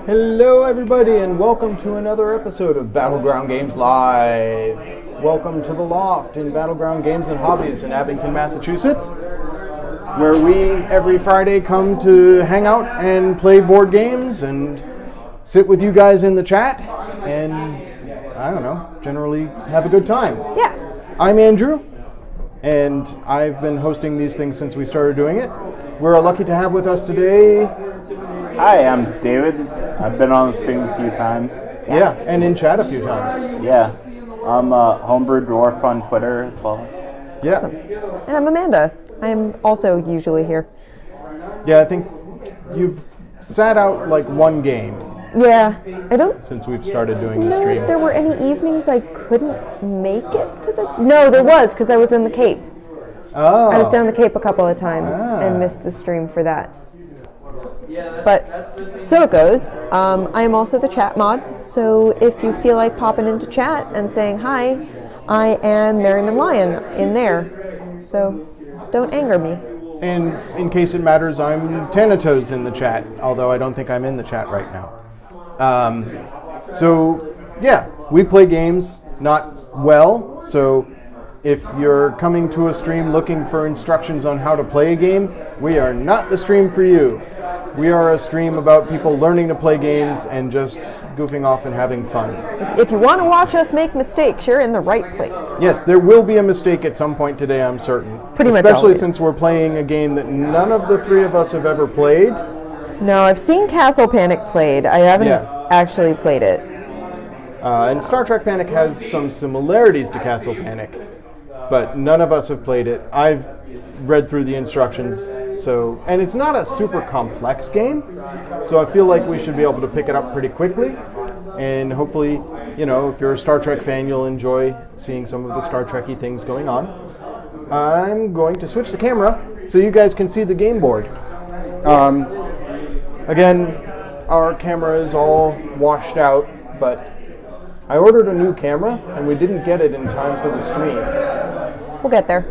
Hello everybody and welcome to another episode of Battleground Games Live. Welcome to the Loft in Battleground Games and Hobbies in Abington, Massachusetts, where we every Friday come to hang out and play board games and sit with you guys in the chat and, I don't know, generally have a good time. Yeah. I'm Andrew, and I've been hosting these things since we started doing it. We're lucky to have with us today... Hi, I'm David. I've been on the stream a few times. Yeah, and in chat a few times. Yeah. I'm Homebrew Dwarf on Twitter as well. Yeah. Awesome. And I'm Amanda. I'm also usually here. Yeah, I think you've sat out like one game Yeah, I don't since we've started doing the know stream. if there were any evenings I couldn't make it to the... No, there was, because I was in the Cape. Oh. I was down the Cape a couple of times and missed the stream for that. But so it goes. I am also the chat mod, so if you feel like popping into chat and saying hi, I am Merriman Lion in there. So don't anger me. And in case it matters, I'm Thanatos in the chat, although I don't think I'm in the chat right now. So, yeah, we play games, not well, so if you're coming to a stream looking for instructions on how to play a game, we are not the stream for you. We are a stream about people learning to play games and just goofing off and having fun. If you want to watch us make mistakes, you're in the right place. Yes, there will be a mistake at some point today, I'm certain. Pretty much Especially always. since we're playing a game that none of the three of us have ever played. No, I've seen Castle Panic played. I haven't Yeah. actually played it. And Star Trek Panic has some similarities to Castle Panic, but none of us have played it. I've read through the instructions, and it's not a super complex game, so I feel like we should be able to pick it up pretty quickly, and hopefully, if you're a Star Trek fan, you'll enjoy seeing some of the Star Trek-y things going on. I'm going to switch the camera so you guys can see the game board. Again, our camera is all washed out, but I ordered a new camera, and we didn't get it in time for the stream. We'll get there.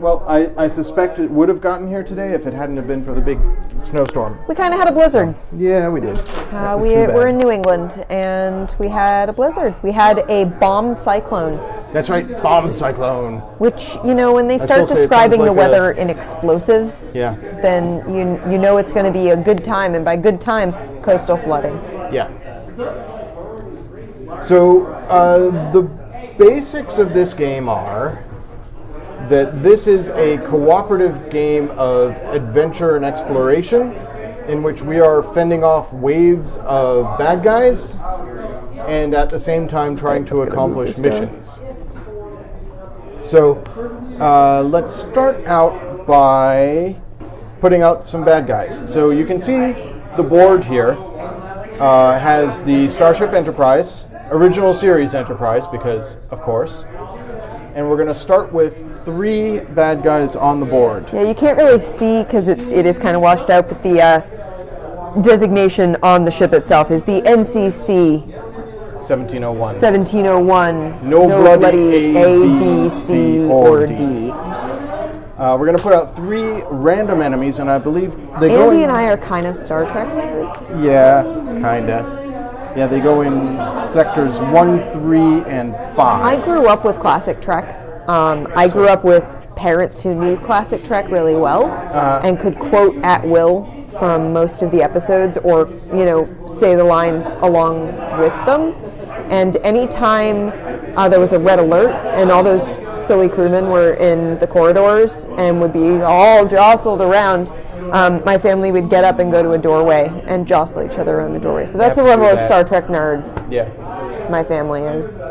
Well, I suspect it would have gotten here today if it hadn't have been for the big snowstorm. We kind of had a blizzard. Yeah, we did. That was too bad. We're in New England, and we had a blizzard. We had a bomb cyclone. That's right, bomb cyclone. Which, when they start still say it describing sounds the like weather in explosives, Yeah. then you know it's going to be a good time, and by good time, coastal flooding. Yeah. So, the basics of this game are that this is a cooperative game of adventure and exploration in which we are fending off waves of bad guys and at the same time trying to accomplish missions. So let's start out by putting out some bad guys. So you can see the board here has the Starship Enterprise, original series Enterprise, because of course. And we're going to start with 3 bad guys on the board. Yeah, you can't really see because it is kind of washed out, but the designation on the ship itself is the NCC 1701. 1701. No bloody A, B, C, or D. We're going to put out 3 random enemies, and I believe they go in... Andy and I are kind of Star Trek nerds. Yeah, kinda. Yeah, they go in sectors 1, 3, and 5. I grew up with classic Trek. I grew up with parents who knew classic Trek really well and could quote at will from most of the episodes or, say the lines along with them. And anytime there was a red alert and all those silly crewmen were in the corridors and would be all jostled around, my family would get up and go to a doorway and jostle each other around the doorway. So that's the level of Star Trek nerd my family is.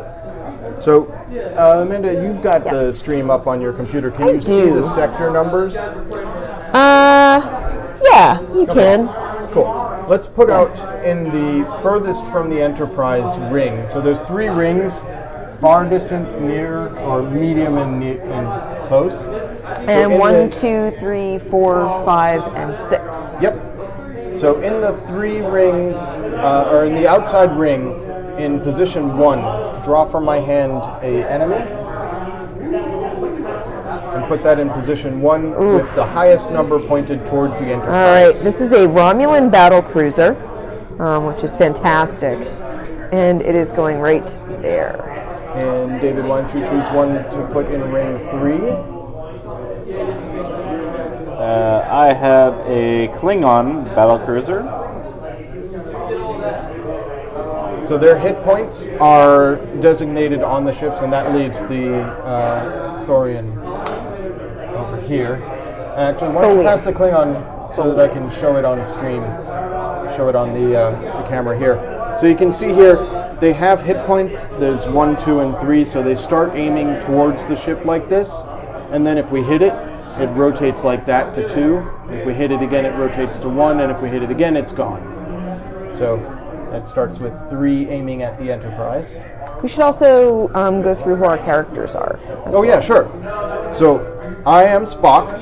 So, Amanda, you've got the Yes. stream up on your computer. Can I you see do. the sector numbers? Yeah, you can. Cool. Let's put out in the furthest from the Enterprise ring. So there's 3 rings, far distance, near, or medium and close. And So in 1, the- 2, 3, 4, 5, and 6. Yep. So in the 3 rings, or in the outside ring, in position 1, draw from my hand a enemy. And put that in position 1 with the highest number pointed towards the Enterprise. All right, this is a Romulan battle cruiser, which is fantastic, and it is going right there. And David, why don't you choose one to put in ring 3? I have a Klingon battlecruiser. So their hit points are designated on the ships, and that leaves the Thorian over here. Actually, why don't you pass the Klingon so that I can show it on stream, show it on the camera here. So you can see here, they have hit points. There's 1, 2, and 3, so they start aiming towards the ship like this, and then if we hit it, it rotates like that to 2. If we hit it again, it rotates to 1, and if we hit it again, it's gone. So that starts with 3 aiming at the Enterprise. We should also go through who our characters are. Oh yeah, sure. So I am Spock,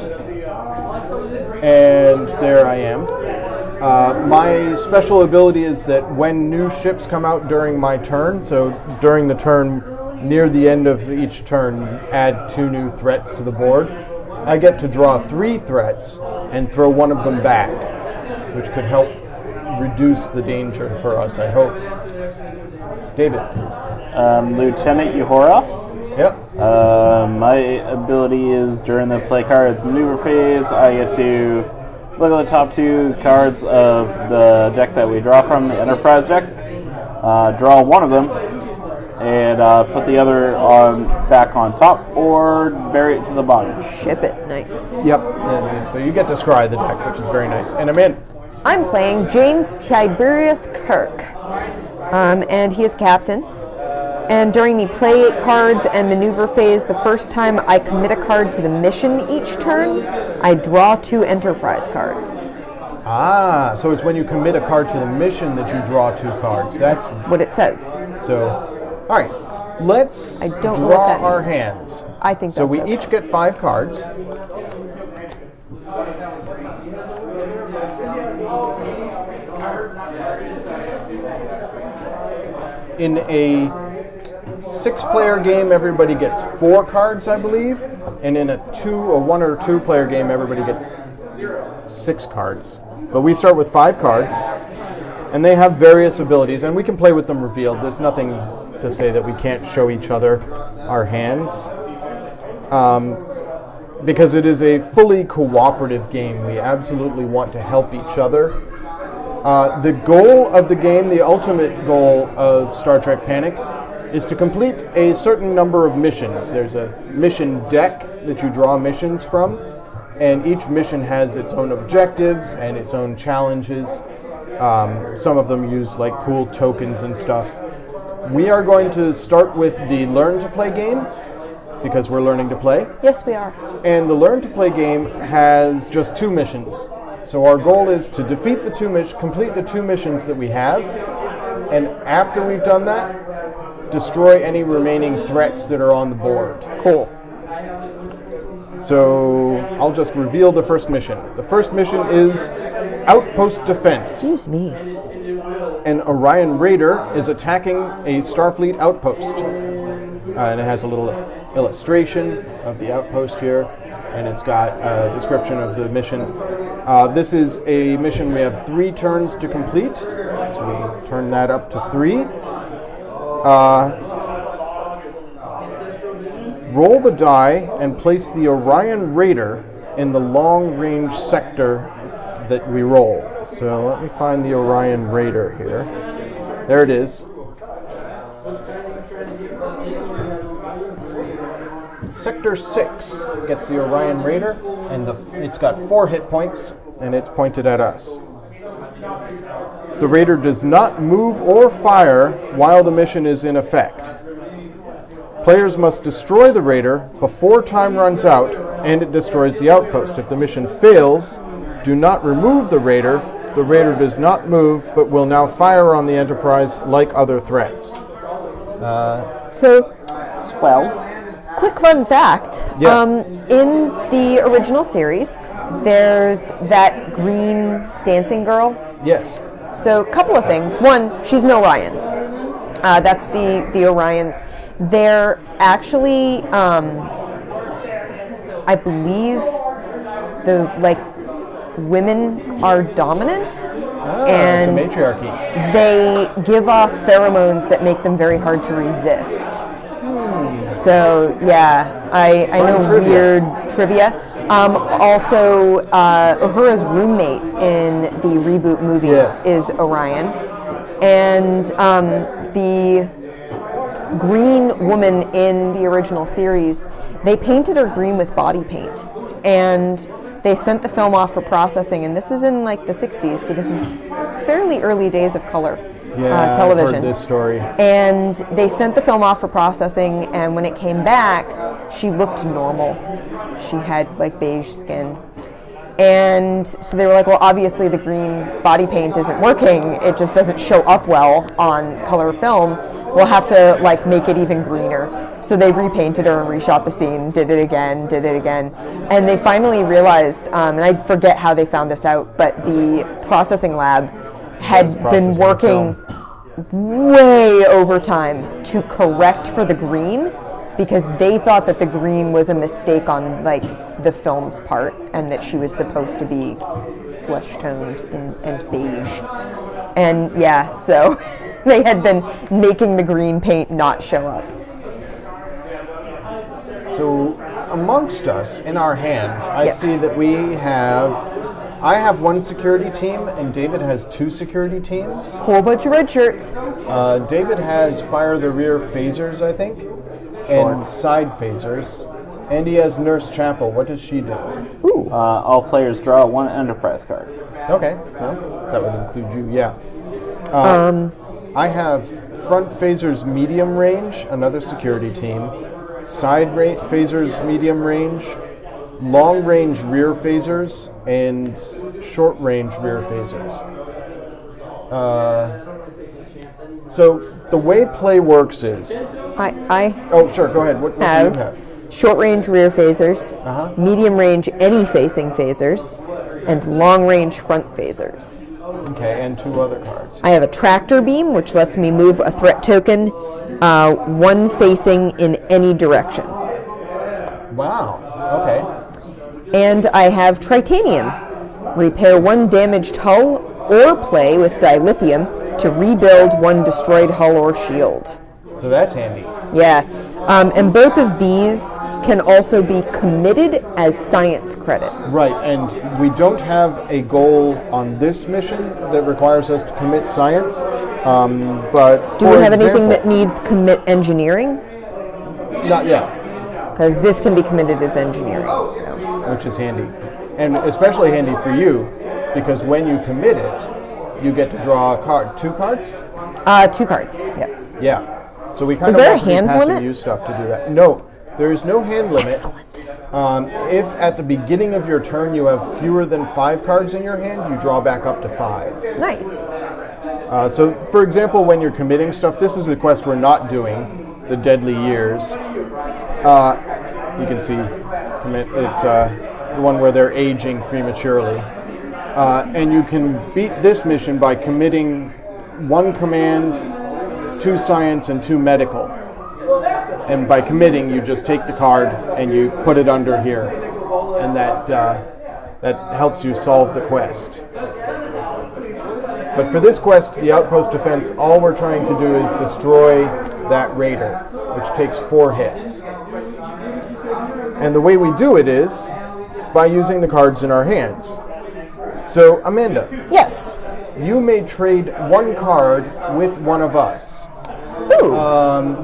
and there I am. My special ability is that when new ships come out during my turn, so during the turn, near the end of each turn, add 2 new threats to the board. I get to draw 3 threats and throw one of them back, which could help reduce the danger for us, I hope. David. Lieutenant Uhura. Yep. My ability is during the play cards maneuver phase, I get to look at the top 2 cards of the deck that we draw from, the Enterprise deck, draw one of them, and put the other back on top or bury it to the bottom. Ship it. Nice. Yep. And so you get to scry the deck, which is very nice. And Amanda. I'm playing James Tiberius Kirk, and he is captain. And during the play cards and maneuver phase, the first time I commit a card to the mission each turn, I draw 2 Enterprise cards. Ah, so it's when you commit a card to the mission that you draw 2 cards. That's what it says. So, all right, let's I don't know draw what that our means. hands. I think so. that's We okay. each get 5 cards. In a 6-player game, everybody gets 4 cards, I believe, and in a 1 or 2-player game, everybody gets 6 cards. But we start with 5 cards, and they have various abilities, and we can play with them revealed. There's nothing to say that we can't show each other our hands, because it is a fully cooperative game. We absolutely want to help each other. The goal of the game, the ultimate goal of Star Trek Panic, is to complete a certain number of missions. There's a mission deck that you draw missions from, and each mission has its own objectives and its own challenges. Some of them use like cool tokens and stuff. We are going to start with the Learn to Play game, because we're learning to play. Yes, we are. And the Learn to Play game has just 2 missions. So our goal is to defeat the 2 complete the 2 missions that we have, and after we've done that, destroy any remaining threats that are on the board. Cool. So I'll just reveal the first mission. The first mission is Outpost Defense. Excuse me. An Orion Raider is attacking a Starfleet outpost. And it has a little illustration of the outpost here, and it's got a description of the mission. This is a mission we have 3 turns to complete, so we turn that up to 3. Roll the die and place the Orion Raider in the long-range sector that we roll. So let me find the Orion Raider here. There it is. Sector 6 gets the Orion Raider, and it's got 4 hit points, and it's pointed at us. The Raider does not move or fire while the mission is in effect. Players must destroy the Raider before time runs out, and it destroys the outpost. If the mission fails, do not remove the Raider. The Raider does not move, but will now fire on the Enterprise like other threats. So, Swell. quick fun fact. Yeah. In the original series, there's that green dancing girl. Yes. So, a couple of things. One, she's an Orion. That's the Orions. They're actually I believe the women are dominant, and it's a matriarchy. they give off pheromones that make them very hard to resist. So yeah, I know trivia. weird trivia. Also, Uhura's roommate in the reboot movie Yes. is Orion, and the green woman in the original series, they painted her green with body paint, and they sent the film off for processing. And this is in like the 60s, so this is fairly early days of color television. I've heard this story. And they sent the film off for processing, and when it came back, she looked normal. She had like beige skin. And so they were like, well, obviously the green body paint isn't working. It just doesn't show up well on color film. We'll have to like make it even greener. So they repainted her and reshot the scene, did it again. And they finally realized, and I forget how they found this out, but the processing lab had been working way overtime to correct for the green, because they thought that the green was a mistake on like the film's part, and that she was supposed to be flesh toned and beige. And yeah, so they had been making the green paint not show up. So amongst us, in our hands, I Yes. see that I have one security team, and David has two security teams. Whole bunch of red shirts. David has fire the rear phasers, I think, and side phasers. And he has Nurse Chapel. What does she do? All players draw one Enterprise card. Okay, well, that would include you, yeah. I have front phasers medium range, another security team. Side phasers medium range. Long range rear phasers and short range rear phasers. So the way play works is. I Oh, sure. Go ahead. What do you have? short range rear phasers, Uh-huh. medium range any facing phasers, and long range front phasers. Okay, and two other cards. I have a tractor beam, which lets me move a threat token, one facing in any direction. Wow. Okay. And I have tritanium. Repair one damaged hull or play with dilithium to rebuild one destroyed hull or shield. So that's handy. Yeah. And both of these can also be committed as science credit. Right, and we don't have a goal on this mission that requires us to commit science. But Do we have anything that needs commit engineering? Not yet, Because this can be committed as engineering. So. which is handy, and especially handy for you because when you commit it, you get to draw a card. Two cards? 2 cards. Yeah. Yeah. So we kind Is of there a want to be hand passing limit? you stuff to do that. No, there is no hand limit. Excellent. If at the beginning of your turn you have fewer than 5 cards in your hand, you draw back up to 5. Nice. So, for example, when you're committing stuff, this is a quest we're not doing, the Deadly Years. You can see it's the one where they're aging prematurely. And you can beat this mission by committing 1 command, 2 science, and 2 medical. And by committing, you just take the card and you put it under here. And that helps you solve the quest. But for this quest, the Outpost Defense, all we're trying to do is destroy that raider, which takes 4 hits. And the way we do it is by using the cards in our hands. So, Amanda, Yes. you may trade 1 card with one of us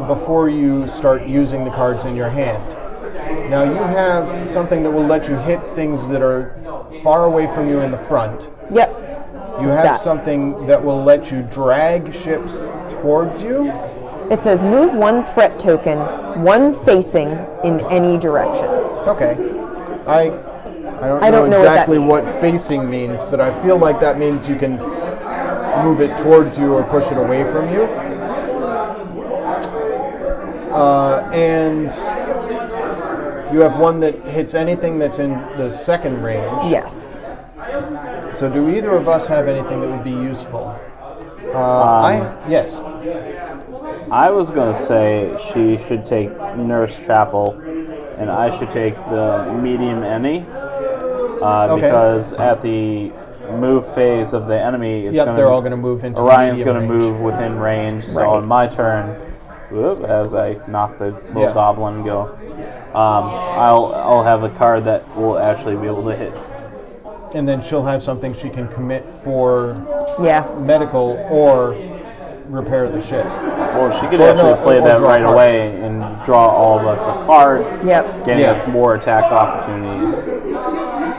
before you start using the cards in your hand. Now, you have something that will let you hit things that are far away from you in the front. Yep. You What's have that? something that will let you drag ships towards you. It says move 1 threat token, 1 facing in any direction. Okay. I I don't don't know know what that exactly what means. facing means, but I feel like that means you can move it towards you or push it away from you. And you have one that hits anything that's in the second range. Yes. So do either of us have anything that would be useful? Yes. I was going to say she should take Nurse Chapel and I should take the medium any. Okay. Because at the move phase of the enemy, it's Yep, they're all going to move into Orion's medium going to range. move within range. So Right. on my turn, as I knock the little Yeah. goblin and go, I'll have a card that will actually be able to hit. And then she'll have something she can commit for Yeah. medical or repair the ship. Well, she could Or actually no, play or that draw right cards. away and draw all of us a card, Yep. getting Yeah. us more attack opportunities.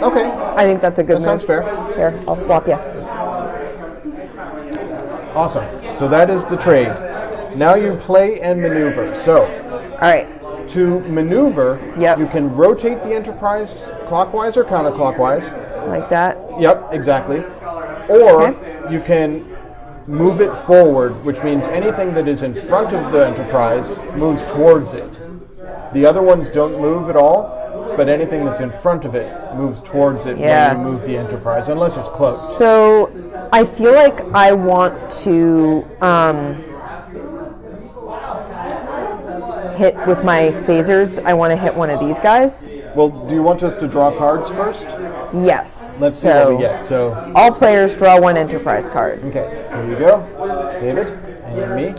Okay, I think that's a good that move. sounds fair. Here, I'll swap you. Awesome. So that is the trade. Now you play and maneuver. So All right. to maneuver, Yep. you can rotate the Enterprise clockwise or counterclockwise. Like that. Yep, exactly. Or Okay. you can move it forward, which means anything that is in front of the Enterprise moves towards it. The other ones don't move at all, but anything that's in front of it moves towards it Yeah. when you move the Enterprise, unless it's close. So I feel like I want to hit with my phasers. I want to hit one of these guys. Well, do you want us to draw cards first? Yes. Let's see so what we get. So, all players draw one Enterprise card. okay, here you go. David, and me.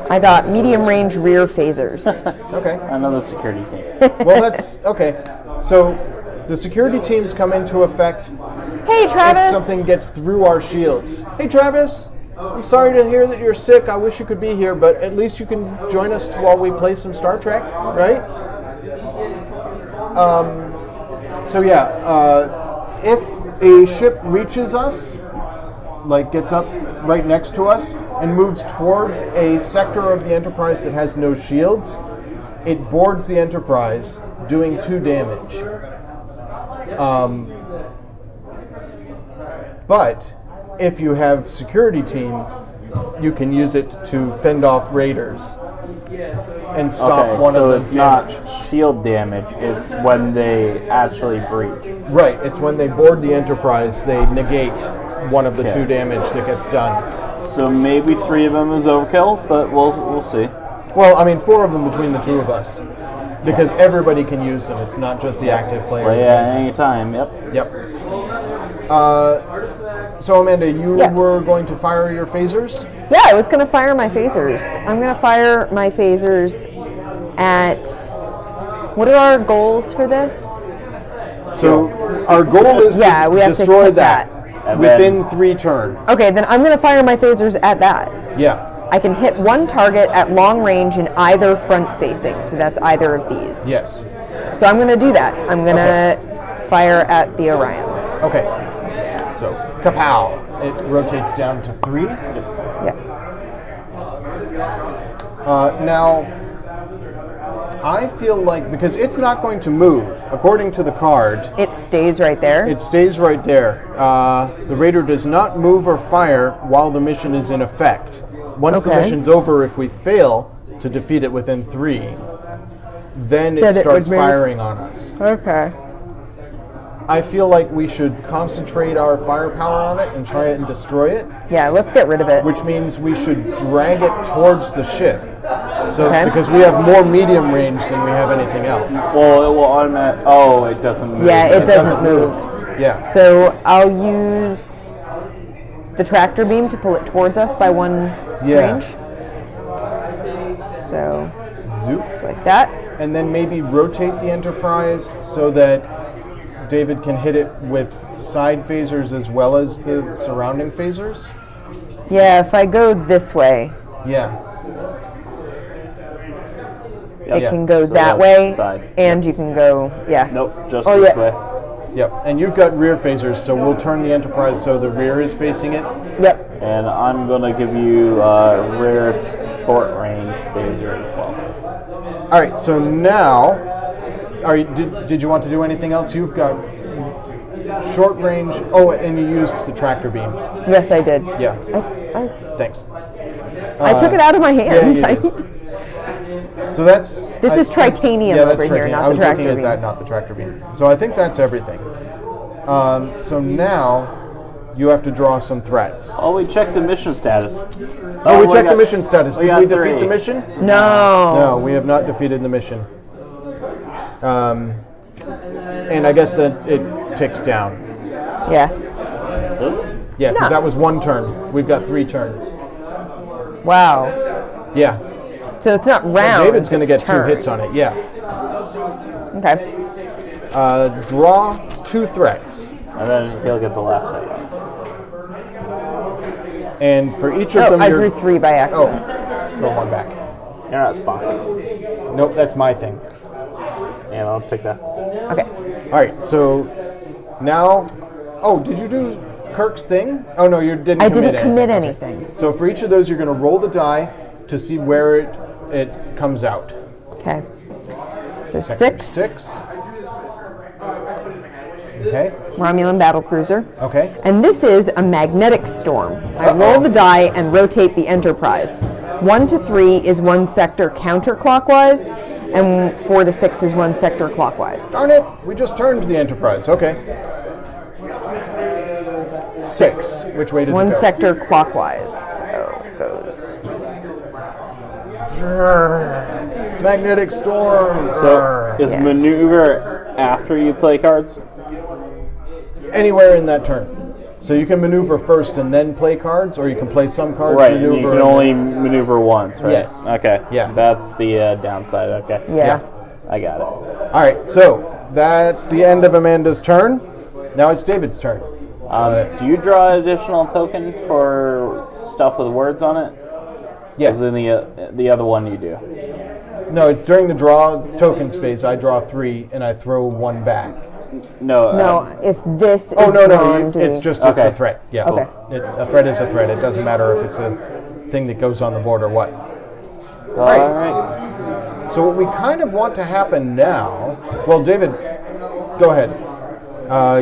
I got medium range rear phasers. Okay. Another security team. Well, that's okay. So, the security teams come into effect Hey, if Travis. something gets through our shields. Hey, Travis, I'm sorry to hear that you're sick. I wish you could be here, but at least you can join us while we play some Star Trek, right? So yeah, if a ship reaches us, like gets up right next to us, and moves towards a sector of the Enterprise that has no shields, it boards the Enterprise, doing 2 damage. But if you have security team, you can use it to fend off raiders and stop Okay, one so of those it's not damage. shield damage, it's when they actually breach. Right, it's when they board the Enterprise, they negate one of the Okay. 2 damage that gets done. So maybe 3 of them is overkill, but we'll see. Well, I mean, 4 of them between the 2 of us, because everybody can use them. It's not just the active player. But that yeah, uses them. anytime, yep. Yep. So Amanda, you Yes. were going to fire your phasers? Yeah, I was going to fire my phasers. I'm going to fire my phasers at. What are our goals for this? So our goal is Yeah, to we have to destroy hit that, And within 3 turns. Okay, then I'm going to fire my phasers at that. Yeah. I can hit one target at long range in either front facing, so that's either of these. Yes. So I'm going to do that. I'm going to fire at the Orions. Okay. So kapow! It rotates down to 3. Yeah. Now, I feel like because it's not going to move, according to the card, It stays right there. it stays right there. The raider does not move or fire while the mission is in effect. Once the Okay. mission's over, if we fail to defeat it within 3, then it Then it starts would move. firing on us. Okay. I feel like we should concentrate our firepower on it and try it and destroy it, Yeah, let's get rid of it. which means we should drag it towards the ship. So Okay. because we have more medium range than we have anything else. Well, it will automatic. Oh, it doesn't move. Yeah, it doesn't move. Yeah. So I'll use the tractor beam to pull it towards us by 1 Yeah. range. So Zoop. it's like that. And then maybe rotate the Enterprise so that David can hit it with side phasers as well as the surrounding phasers. Yeah, if I go this way, Yeah. it Yeah, can go so that that's way, the side. and you can go, yeah. Nope, just Oh, this yeah. way. Yep. And you've got rear phasers, so we'll turn the Enterprise so the rear is facing it. Yep. And I'm gonna give you rear short range phaser as well. All right. So now, did you want to do anything else? You've got short range. Oh, and you used the tractor beam. Yes, I did. Yeah. I Thanks. I took it out of my hand. Yeah, you So that's. This is tritanium yeah, that's over here, tritanium. not I the was tractor looking at beam. that, not the tractor beam. So I think that's everything. So now you have to draw some threats. Oh, we checked the mission status. Oh, we we checked the got- mission status. we Did got we defeat 3. the mission? No. No, we have not defeated the mission. And I guess that it ticks down. Yeah. Does it? Yeah, because No. that was one turn. We've got 3 turns. Wow. Yeah. So it's not rounds. David's going to it's get 2 hits turns. on it. Yeah. Okay. Draw 2 threats. And then he'll get the last hit. And for each of Oh, them, I you're... drew 3 by accident. Throw 1 back. You're not Spock. Nope, that's my thing. And I'll take that. Okay. All right, so now... Oh, did you do Kirk's thing? Oh, no, you didn't I commit didn't commit anything. anything. So for each of those, you're going to roll the die to see where it comes out. Okay. So 6. 6. Okay. Romulan battlecruiser. Okay. And this is a magnetic storm. I roll the die and rotate the Enterprise. 1 to 3 is 1 sector counterclockwise, and 4 to 6 is 1 sector clockwise. Darn it, we just turned the Enterprise. Okay. 6. Which way does it 1 go? sector clockwise. So it goes. Magnetic storm. So is Yeah. maneuver after you play cards? Anywhere in that turn. So you can maneuver first and then play cards, or you can play some cards, Right, maneuver. you can and only then- maneuver once, right? Yes. Okay. Yeah. That's the downside. Okay. Yeah. I got it. All right, so that's the end of Amanda's turn. Now it's David's turn. Do you draw additional token for stuff with words on it? Yeah. As in the other one you do. No, it's during the draw tokens phase. I draw 3 and I throw 1 back. No. No, if this is Oh no, drawn, it's do- just Okay. it's a threat. Yeah. Okay. A threat is a threat. It doesn't matter if it's a thing that goes on the board or what. All right. So what we kind of want to happen now. Well, David, go ahead.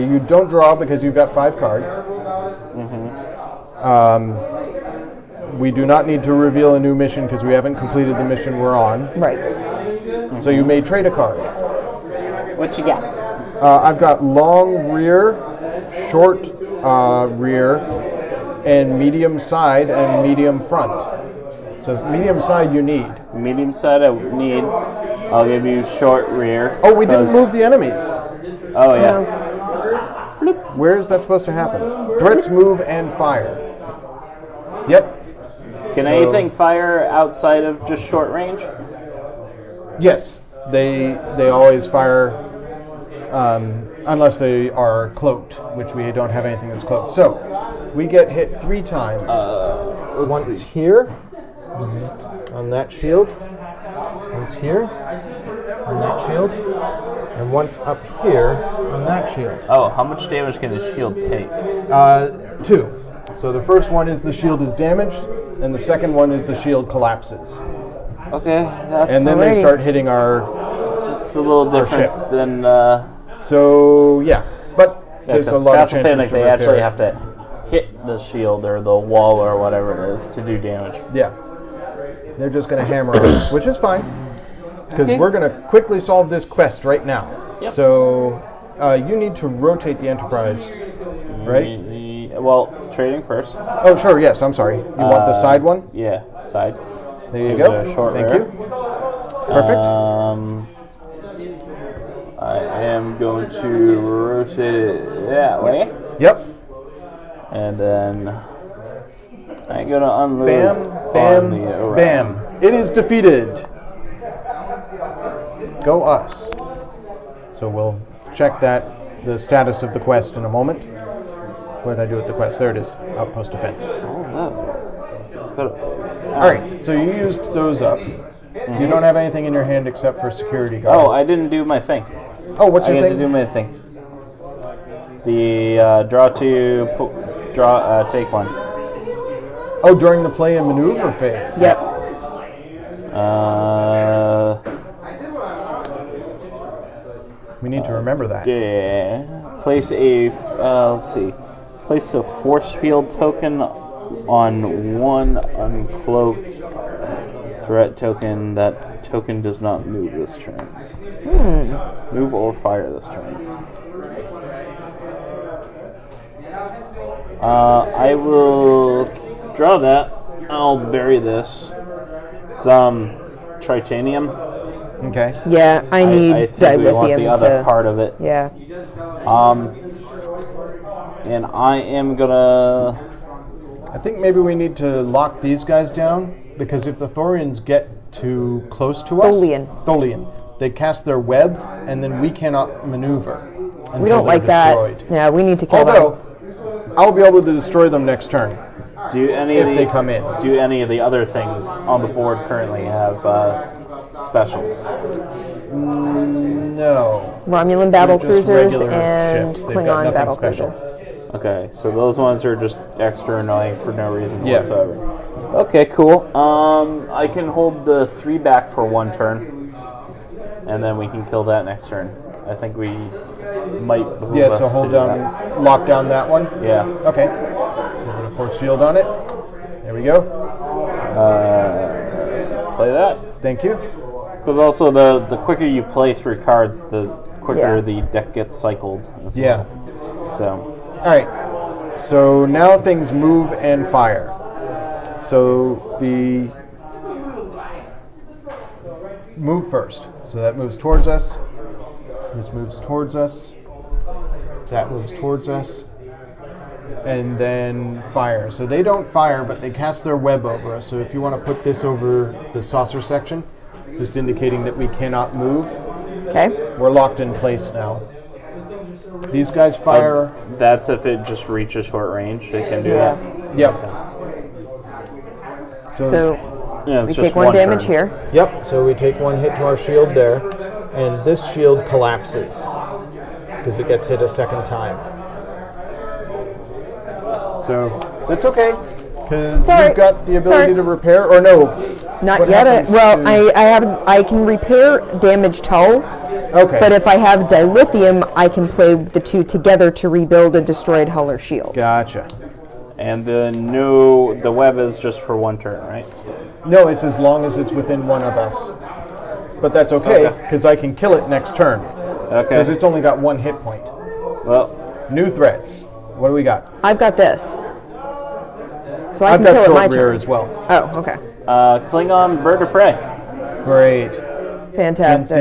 You don't draw because you've got 5 cards. We do not need to reveal a new mission because we haven't completed the mission we're on. Right. So you may trade a card. What you got? I've got long rear, short rear, and medium side and medium front. So medium side you need. Medium side I need. I'll give you short rear. Oh, we didn't 'cause- move the enemies. Oh yeah. Where is that supposed to happen? Threats move and fire. Yep. Can So- anything fire outside of just short range? Yes. They always fire unless they are cloaked, which we don't have anything that's cloaked. So we get hit 3 times. Once here on that shield. Once here on that shield. And once up here on that shield. Oh, how much damage can the shield take? 2. So the first one is the shield is damaged, and the second one is the shield collapses. Okay, that's And then they Alrighty. start hitting our... it's a little different ship. than So, yeah. But there's a because lot of Castle chances Panic to they repair actually it. have to hit the shield or the wall or whatever it is to do damage. Yeah. They're just going to hammer on it, which is fine. Because Okay. we're going to quickly solve this quest right now. Yep. So, you need to rotate the Enterprise, right? Well, trading first. Oh, sure, yes, I'm sorry. You want the side one? Yeah, side. There you There's go. a short Thank rear. you. Perfect. I am going to rotate it that way. Yep. And then I'm going to unload Bam, on bam, the Orion. bam. It is defeated. Go us. So we'll check the status of the quest in a moment. What did I do with the quest? There it is. Outpost defense. All right. So you used those up. You don't have anything in your hand except for security guards. Oh, I didn't do my thing. Oh, what's I your get thing? to do my thing. The take 1. Oh, during the play and maneuver phase. Yep. We need to remember that. Yeah. Place a let's see. Place a force field token on 1 uncloaked threat token. That token does not move this turn. Move or fire this turn. I will draw that. I'll bury this. It's tritanium. Okay. Yeah, I need I think we want the dilithium other to. part of it. Yeah. And I am gonna. I think maybe we need to lock these guys down, because if the Thorians get too close to us... Tholian. They cast their web, and then we cannot maneuver. We don't like destroyed. that. Yeah, we need to kill Although, I'll be able to destroy them next turn. Do any If of they come in. Do any of the other things on the board currently have specials? No. them. Romulan battle They're just cruisers regular and ships. They've got Klingon nothing battle special. cruiser. Okay, so those ones are just extra annoying for no reason Yeah. whatsoever. Okay, cool. I can hold the 3 back for 1 turn, and then we can kill that next turn. I think we might. behoove Yeah, us so to hold do down, that. lock down that one. Yeah. Okay. So put a force shield on it. There we go. Play that. Thank you. Because also the quicker you play through cards, the quicker Yeah. the deck gets cycled. As Yeah. well. So. All right. So now things move and fire. So the move first. So that moves towards us. This moves towards us. That moves towards us. And then fire. So they don't fire, but they cast their web over us. So if you want to put this over the saucer section, just indicating that we cannot move, Okay. we're locked in place now. These guys fire. That's if it just reaches short range. It can do Yeah. that. Yep. So Yeah, it's we just take 1 damage turn. here. Yep, so we take 1 hit to our shield there, and this shield collapses because it gets hit a second time. So that's okay, because Sorry. you've got the ability Sorry. to repair, or no? Not what yet. happens Well, to- I can repair damaged hull, Okay, but if I have dilithium, I can play the 2 together to rebuild a destroyed hull or shield. gotcha. And the web is just for 1 turn, right? No, it's as long as it's within 1 of us. But that's okay, Okay. because I can kill it next turn, Okay. because it's only got 1 hit point. Well, New threats. What do we got? I've got this. So I I've can got kill it my short rear turn. as well. Oh, okay. Klingon bird of prey. Great. Fantastic.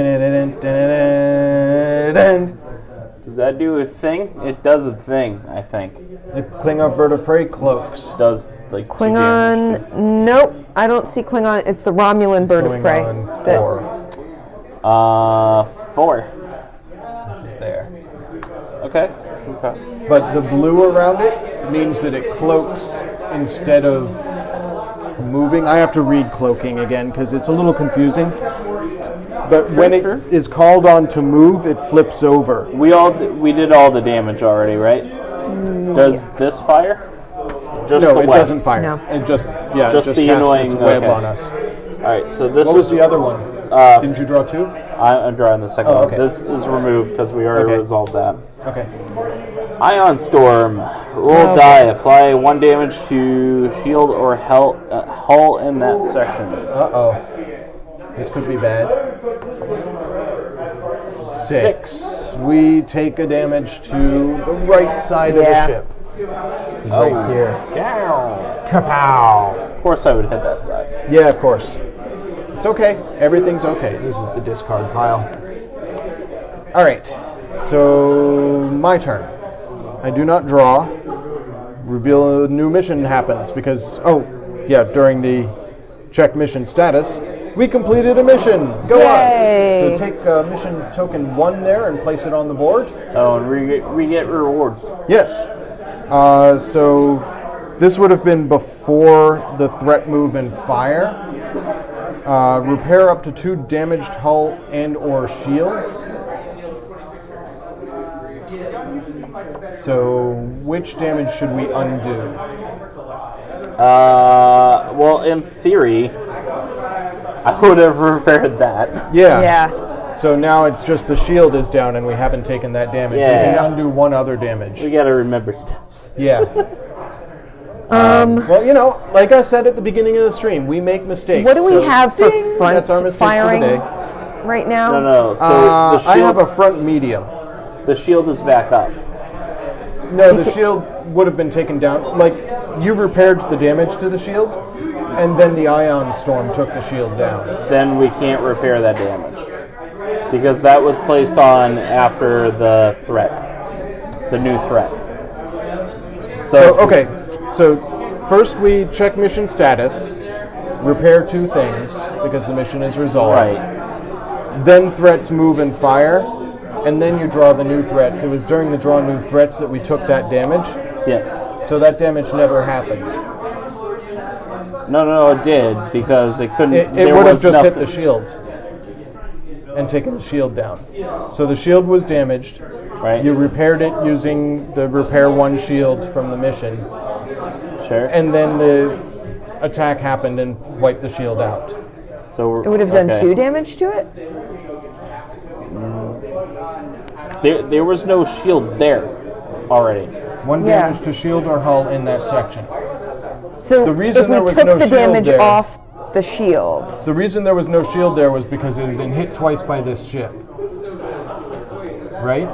Does that do a thing? It does a thing, I think. The Klingon bird of prey cloaks. Does like 2 damage. Klingon, nope, I don't see Klingon. It's the Romulan bird of Going prey. on that- 4. 4. Is there. Okay. Okay. But the blue around it means that it cloaks instead of moving. I have to read cloaking again because it's a little confusing. But when it sure. is called on to move, it flips over. We did all the damage already, right? Does this fire? Just No, the it web. doesn't fire. No. It just Just it just the casts annoying- its web okay. on us. All right. So this What was is the other one? Didn't you draw 2? I'm drawing the second Oh, one. okay. This is removed because we already Okay. resolved that. Okay. Ion Storm. Roll die. Apply 1 damage to shield or hull in that section. Uh-oh. This could be bad. 6. We take a damage to the right side of the Yeah. ship. He's right here. Gow. Kapow! Of course I would hit that side. Yeah, of course. It's okay. Everything's okay. This is the discard pile. All right. So my turn. I do not draw. Reveal a new mission happens because during the check mission status, we completed a mission. Go Yay. us! So take mission token 1 there and place it on the board. Oh, and we get rewards. Yes. So this would have been before the threat move and fire. Repair up to 2 damaged hull and or shields. So which damage should we undo? Well, in theory, I would have repaired that. Yeah. Yeah. So now it's just the shield is down and we haven't taken that damage. Yeah. We can undo 1 other damage. We gotta remember steps. Yeah. Well, like I said at the beginning of the stream, we make mistakes. What do we so have for front that's our mistake firing for the day. right now? No. So the shield, I have a front medium. the shield is back up. No, the shield would have been taken down. Like, you repaired the damage to the shield, And then the ion storm took the shield down. then we can't repair that damage. Because that was placed on after the threat. The new threat. So, okay. So, first we check mission status, repair 2 things, because the mission is resolved. Right. Then threats move and fire, and then you draw the new threats. It was during the draw new threats that we took that damage, Yes. so that damage never happened. No, it did, because it couldn't... It there would have was just hit nothing- the shield and taken the shield down. So the shield was damaged. Right. You repaired it using the repair 1 shield from the mission, Sure. and then the attack happened and wiped the shield out. So It would have done okay. 2 damage to it? There was no shield there already. 1 Yeah. damage to shield or hull in that section. So The reason if we there was took no the shield damage there- off the shield, The reason there was no shield there was because it had been hit twice by this ship. Right?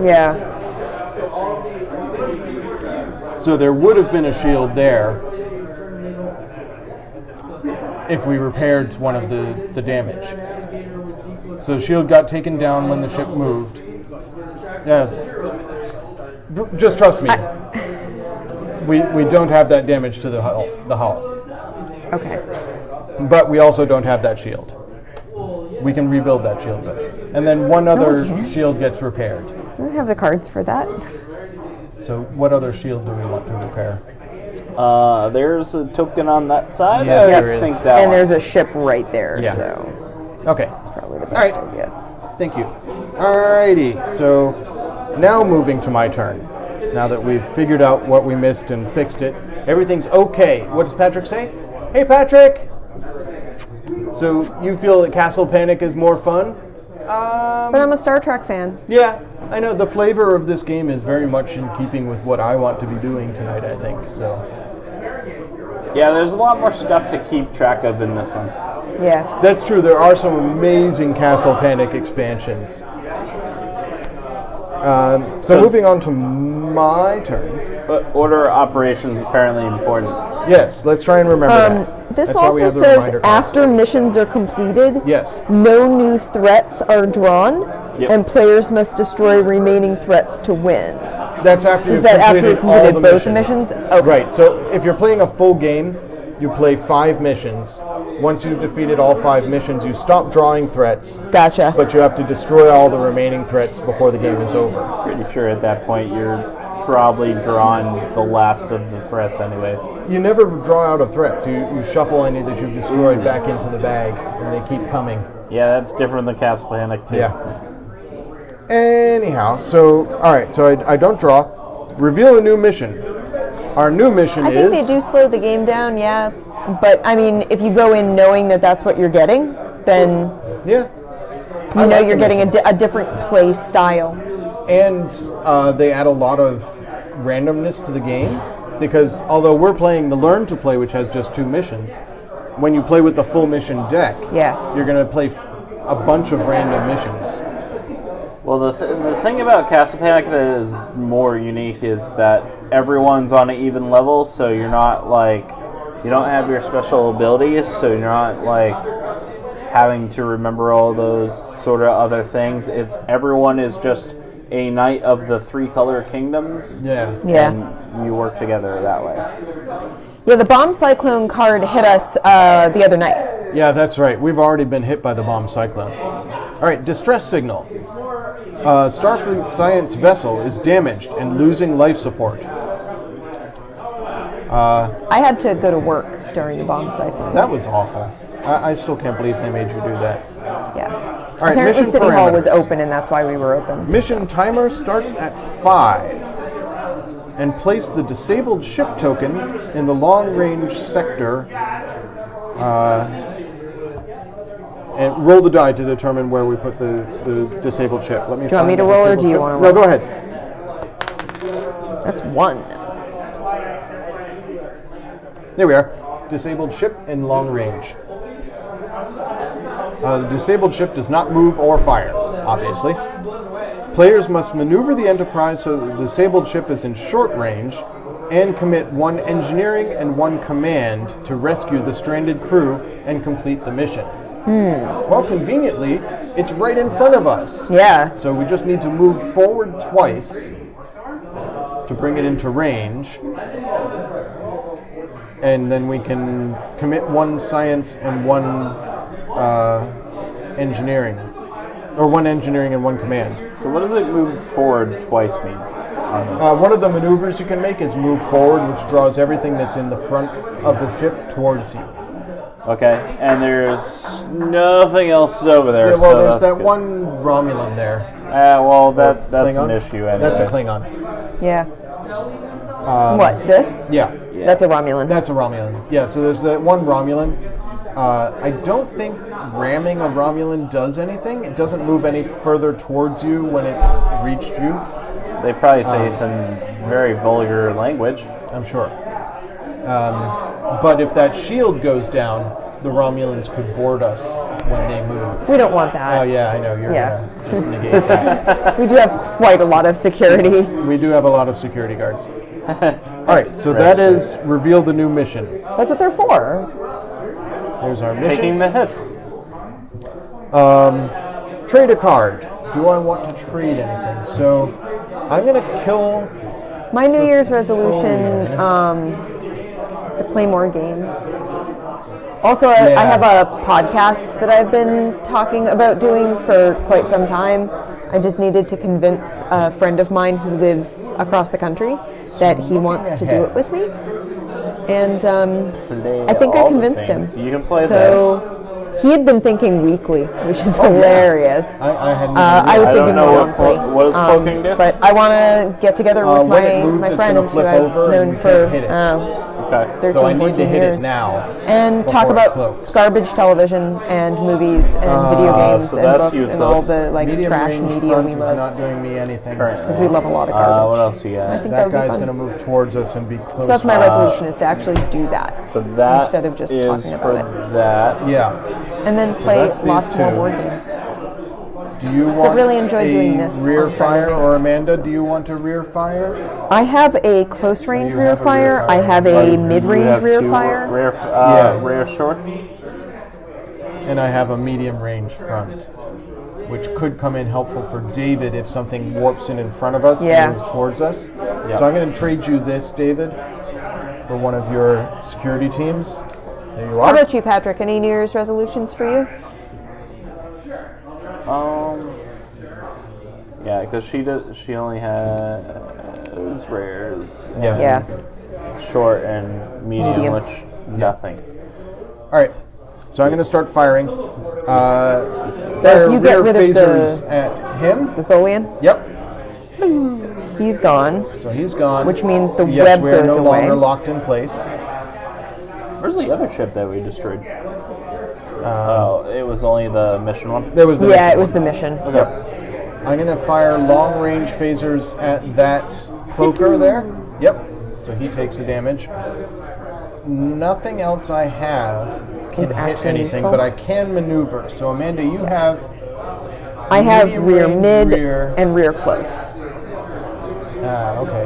yeah. So there would have been a shield there if we repaired one of the damage. So the shield got taken down when the ship moved. Yeah. Just trust me. We don't have that damage to the hull. Okay. But we also don't have that shield. We can rebuild that shield. And then one other can't. shield gets repaired. I don't have the cards for that. So what other shield do we want to repair? There's a token on that side. Yes, I there is. think that And one. there's a ship right there, Yeah. so Okay. it's probably the All best right. idea. Thank you. Alrighty, so now moving to my turn. Now that we've figured out what we missed and fixed it, everything's okay. What does Patrick say? Hey, Patrick! So you feel that Castle Panic is more fun? But I'm a Star Trek fan. Yeah, I know the flavor of this game is very much in keeping with what I want to be doing tonight, I think. So Yeah, there's a lot more stuff to keep track of in this one. Yeah. that's true. There are some amazing Castle Panic expansions. So moving on to my turn. But order of operations is apparently important. Yes, let's try and remember that. This That's why we also have the says reminder cards. after missions are completed, Yes. no new threats are drawn, Yep. and players must destroy remaining threats to win. That's after Is you've that after completed you've all completed the both missions. the missions? Okay. Right, so if you're playing a full game, you play 5 missions. Once you've defeated all 5 missions, you stop drawing threats, Gotcha. but you have to destroy all the remaining threats before the game is over. Pretty sure at that point you're probably drawn the last of the threats anyways. You never draw out of threats. You shuffle any that you've destroyed back into the bag, and they keep coming. Yeah, that's different than Castle Panic too. Yeah. Anyhow, so, alright, so I don't draw. Reveal a new mission. Our new mission I is... think they do slow the game down, yeah. But, I mean, if you go in knowing that that's what you're getting, then Yeah. you I know like you're the getting a different play style. And they add a lot of randomness to the game, because although we're playing the Learn to Play, which has just 2 missions, when you play with the full mission deck, Yeah. you're going to play a bunch of random missions. Well, the thing about Castle Panic that is more unique is that everyone's on an even level, so you're not like, you don't have your special abilities, so you're not like having to remember all those sort of other things. It's everyone is just a knight of the 3 color kingdoms. Yeah. Yeah. And you work together that way. Yeah, the Bomb Cyclone card hit us the other night. Yeah, that's right. We've already been hit by the bomb cyclone. All right, distress signal. Starfleet science vessel is damaged and losing life support. I had to go to work during the Bomb Cyclone. That was awful. I still can't believe they made you do that. Yeah. All right, Apparently mission City Hall was parameters. open, and that's why we were open. Mission timer starts at 5. And place the disabled ship token in the long-range sector. And roll the die to determine where we put the disabled ship. Let me. Do you want me find to the roll, or disabled do you ship. want to No, roll? go ahead. That's 1. There we are. Disabled ship in long range. The disabled ship does not move or fire, obviously. Players must maneuver the Enterprise so that the disabled ship is in short range and commit 1 engineering and 1 command to rescue the stranded crew and complete the mission. Well, conveniently, it's right in front of us. Yeah. So we just need to move forward twice to bring it into range. And then we can commit 1 science and 1 engineering. Or 1 engineering and 1 command. So what does it move forward twice mean? One of the maneuvers you can make is move forward, which draws everything that's in the front of the ship towards you. Okay, and there's nothing else over there. Yeah, well, so there's that's that good. one Romulan there. Well, that's Klingon? an issue. That's a anyways. Klingon. Yeah. What, this? Yeah, That's a Romulan. that's a Romulan. Yeah, so there's that one Romulan. I don't think ramming a Romulan does anything. It doesn't move any further towards you when it's reached you, They probably say some very vulgar language. I'm sure. But if that shield goes down, the Romulans could board us when they move. We don't want that. Oh yeah, I know, you're Yeah. gonna just negate that. We do have quite a lot of security. We do have a lot of security guards. Alright, so that is reveal the new mission. That's what they're for. Here's our mission. Taking the hits. Trade a card. Do I want to trade anything? So I'm gonna kill. My New Year's resolution is to play more games. Also, I have a podcast that I've been talking about doing for quite some time. I just needed to convince a friend of mine who lives across the country that he wants to do it with me. And I think I all the convinced him. things. You can play so he had been thinking weekly, which is hilarious. I hadn't. I was I don't thinking know more what monthly. what does cloaking do? But I want to get together with when it moves, my it's friend gonna who flip I've over and known you for can't hit it. Okay. 13, So I need 14 to hit years. it now. And talk before it about closes. garbage television and movies and video games so and that's books and all useless. the like Medium trash range media front we is love. not doing me anything. Currently. Because we love a lot of garbage. What else you got? I think that That would be guy's fun. going to move towards us and be close. So that's my resolution, is to actually do that. So that instead of just is talking for about it. that. Yeah. And then play that's these lots more two. board games. Do you want really enjoyed a doing this rear on Friday fire, or nights. Amanda? Do you want a rear fire? I have a close range you rear have a rear fire. I fire. have You a mid range have rear two fire. Rare shorts. And I have a medium range front, which could come in helpful for David if something warps in front of us Yeah. and moves towards us. So I'm going to trade you this, David, for one of your security teams. There you How are. about you, Patrick? Any New Year's resolutions for you? Yeah, because she only has rares. Yeah. Yeah. Short and medium, Medium. which nothing. All right. So I'm going to start firing. If you get rid of phasers the- at him. The Tholian? Yep. He's gone. So he's gone. Which means the yes, web we are goes no away. longer locked in place. Where's the other ship that we destroyed? Oh, it was only the mission one. There was the Yeah, mission it was the one. mission. Yep. I'm going to fire long range phasers at that cloaker there. Yep. So he takes the damage. Nothing else I have can Is hit actually anything, useful. but I can maneuver. So Amanda, you have I have medium rear range, mid rear. and rear close. Okay.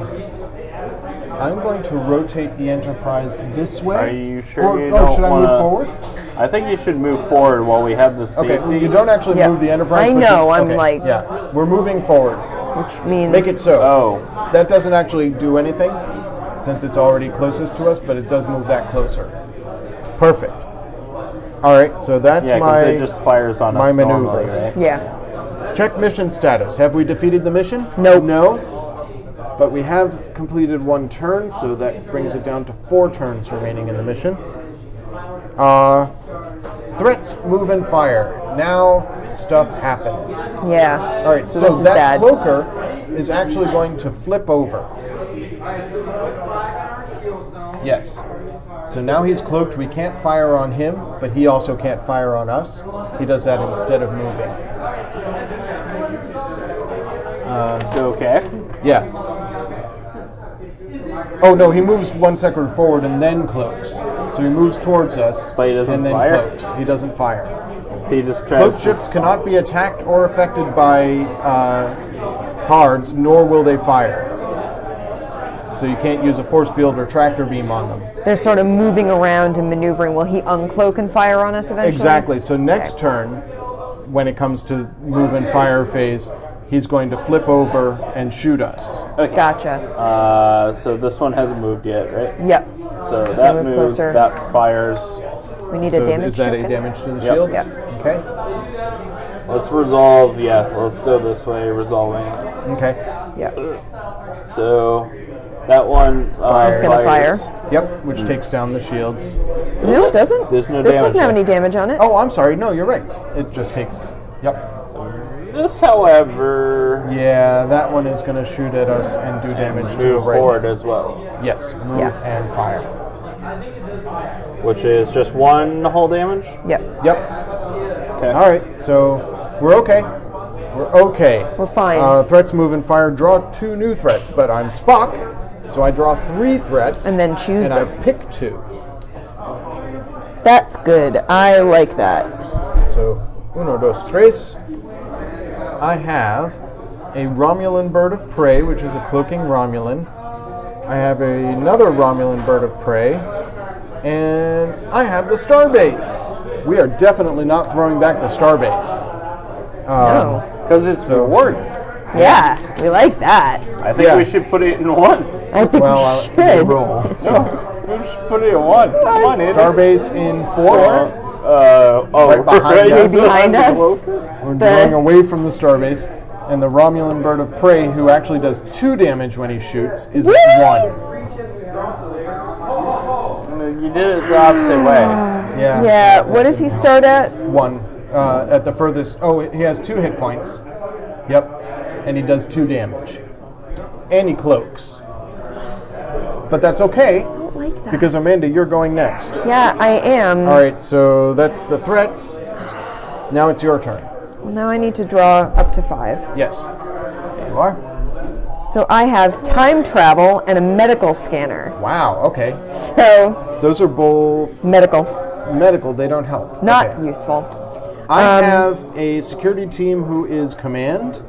I'm going to rotate the Enterprise this way. Are you sure Or, you oh, don't should I move wanna- forward? I think you should move forward while we have the safety. Okay, well, you don't actually Yeah. move the Enterprise. I but know, you- I'm okay, like- Yeah, we're moving forward. Which means Make it so. Oh, That doesn't actually do anything, since it's already closest to us, but it does move that closer. Perfect. All right, so that's yeah, because my it just fires on my us maneuver. normally, right? Yeah. check mission status. Have we defeated the mission? Nope. No. But we have completed one turn, so that brings it down to 4 turns remaining in the mission. Threats, move, and fire. Now stuff happens. Yeah. All right, So so, this is that bad. cloaker is actually going to flip over. Yes. So now he's cloaked. We can't fire on him, but he also can't fire on us. He does that instead of moving. Okay. Yeah. Oh no, he moves 1 second forward and then cloaks. So he moves towards us, But he doesn't and then fire? cloaks. He doesn't fire. He just tries Cloaked to ships cannot be attacked or affected by cards, nor will they fire. so you can't use a force field or tractor beam on them. They're sort of moving around and maneuvering. Will he uncloak and fire on us eventually? Exactly. So next turn, when it comes to move and fire phase, he's going to flip over and shoot us. Okay. Gotcha. So this one hasn't moved yet, right? Yep. So It's that gonna move moves, closer. that fires. We need So a damage is that token. a damage to the Yep. shields? Yep. Okay. Let's resolve. Yeah, let's go this way, resolving. Okay. Yep. So that one Fires. It's gonna fire. Yep, which takes down the shields. No, it doesn't. There's no this damage doesn't have there. any damage on it. Oh, I'm sorry. No, you're right. It just takes. Yep. This, however, Yeah, that one is going to shoot at us and do damage to move right. forward as well, Yes, move Yeah. and fire. which is just one whole damage. Yep. Yep. Okay. All right, so we're okay. We're okay. We're fine. Threats move and fire. Draw 2 new threats, but I'm Spock, so I draw 3 threats And then choose and them. I pick 2. That's good. I like that. So, 1, 2, 3. I have a Romulan bird of prey, which is a cloaking Romulan. I have another Romulan bird of prey, and I have the Starbase. We are definitely not throwing back the Starbase. No. Because it's rewards. Yeah, we like that. I think Yeah. we should put it in one. I think Well, we I'll should. roll. No, we should put it in one. Come on, Andy. Starbase in 4. Right behind us. Behind us. We're drawing away from the Starbase, and the Romulan bird of prey, who actually does 2 damage when he shoots, is at 1. You did it the opposite way. Yeah. Yeah, what does he start at? 1 at the furthest. Oh, he has 2 hit points. Yep, and he does 2 damage, and he cloaks. But that's okay I don't like that. because Amanda, you're going next. Yeah, I am. All right, so that's the threats. Now it's your turn. Now I need to draw up to 5. Yes, there you are. So I have time travel and a medical scanner. Wow. Okay, So, those are both medical. medical. They don't help. Not Okay. useful. I have a security team who is command.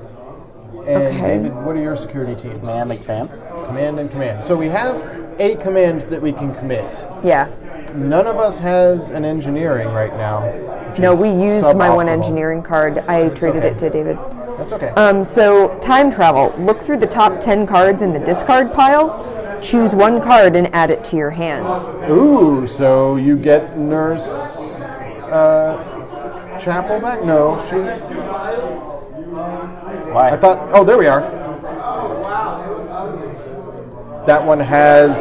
And Okay. David, what are your security teams? Man, I can. Command and command. So we have a command that we can commit. Yeah. None of us has an engineering right now. which No, is we used my one suboptimal. engineering card. I traded okay. it to David. That's okay. So time travel. Look through the top 10 cards in the discard pile. Choose one card and add it to your hand. Ooh, so you get Nurse Chapel back? No, she's. Why? I thought. Oh, there we are. That one has.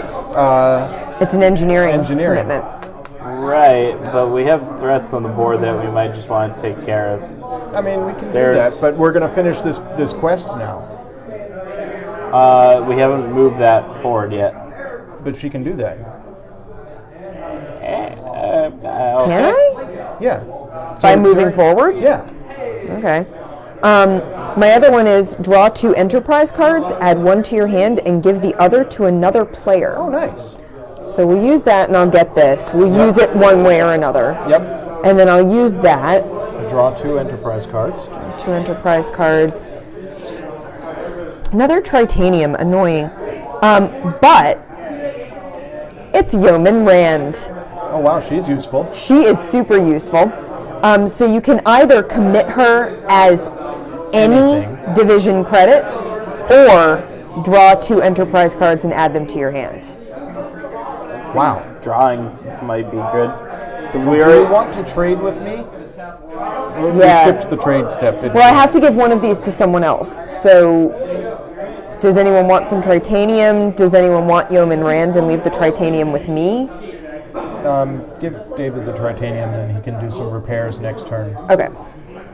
It's an engineering Engineering. commitment. Right, but we have threats on the board that we might just want to take care of. I mean, we can do There's- that, but we're going to finish this quest now. We haven't moved that forward yet. But she can do that. Okay. Can I? Yeah. By So moving during- forward? Yeah. Okay. My other one is draw 2 enterprise cards, add 1 to your hand, and give the other to another player. Oh, nice. So we'll use that and I'll get this. We'll use it one way or another. Yep. And then I'll use that. Draw 2 enterprise cards. 2 enterprise cards. Another tritanium, annoying. But it's Yeoman Rand. Oh wow, she's useful. She is super useful. So you can either commit her as any Anything. division credit or draw 2 enterprise cards and add them to your hand. Wow. Drawing might be good. Because we Do you already. want to trade with me? Or Yeah. We skipped the trade step. Didn't Well, I we? have to give one of these to someone else. So does anyone want some tritanium? Does anyone want Yeoman Rand and leave the tritanium with me? Give David the tritanium and he can do some repairs next turn. Okay.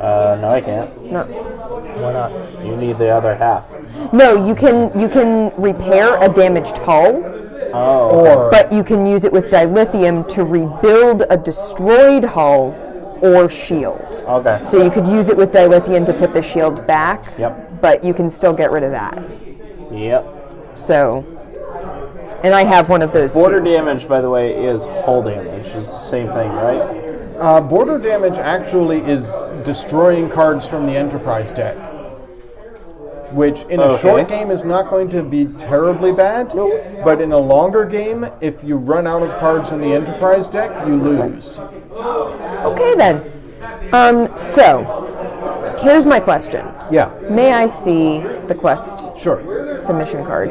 No, I can't. No. Why not? You need the other half. No, you can repair a damaged hull, Oh. Or but you can use it with dilithium to rebuild a destroyed hull or shield. Okay. So you could use it with dilithium to put the shield back. Yep. But you can still get rid of that. Yep. So, and I have one of those Border too. damage, by the way, is hull damage. It's the same thing, right? border damage actually is destroying cards from the Enterprise deck. which in a short game is not going to be terribly bad. But in a longer game, if you run out of cards in the Enterprise deck, you lose. Okay then. So, here's my question. Yeah, May I see the quest, sure. the mission card?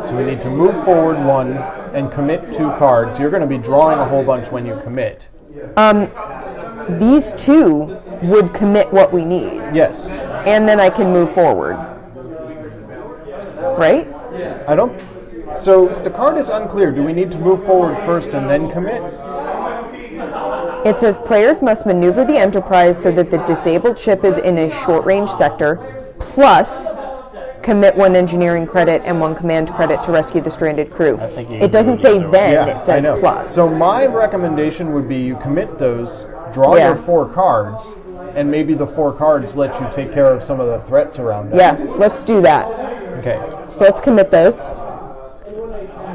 So we need to move forward 1 and commit 2 cards. You're going to be drawing a whole bunch when you commit. These 2 would commit what we need, Yes. and then I can move forward. Right? I don't... So the card is unclear. Do we need to move forward first and then commit? It says players must maneuver the Enterprise so that the disabled ship is in a short-range sector, plus commit 1 engineering credit and 1 command credit to rescue the stranded crew. I think you It doesn't can say do either then, Yeah, it says I know. plus. So my recommendation would be you commit those, draw Yeah. your 4 cards, and maybe the 4 cards let you take care of some of the threats around us. Yeah, let's do that. Okay. So let's commit those.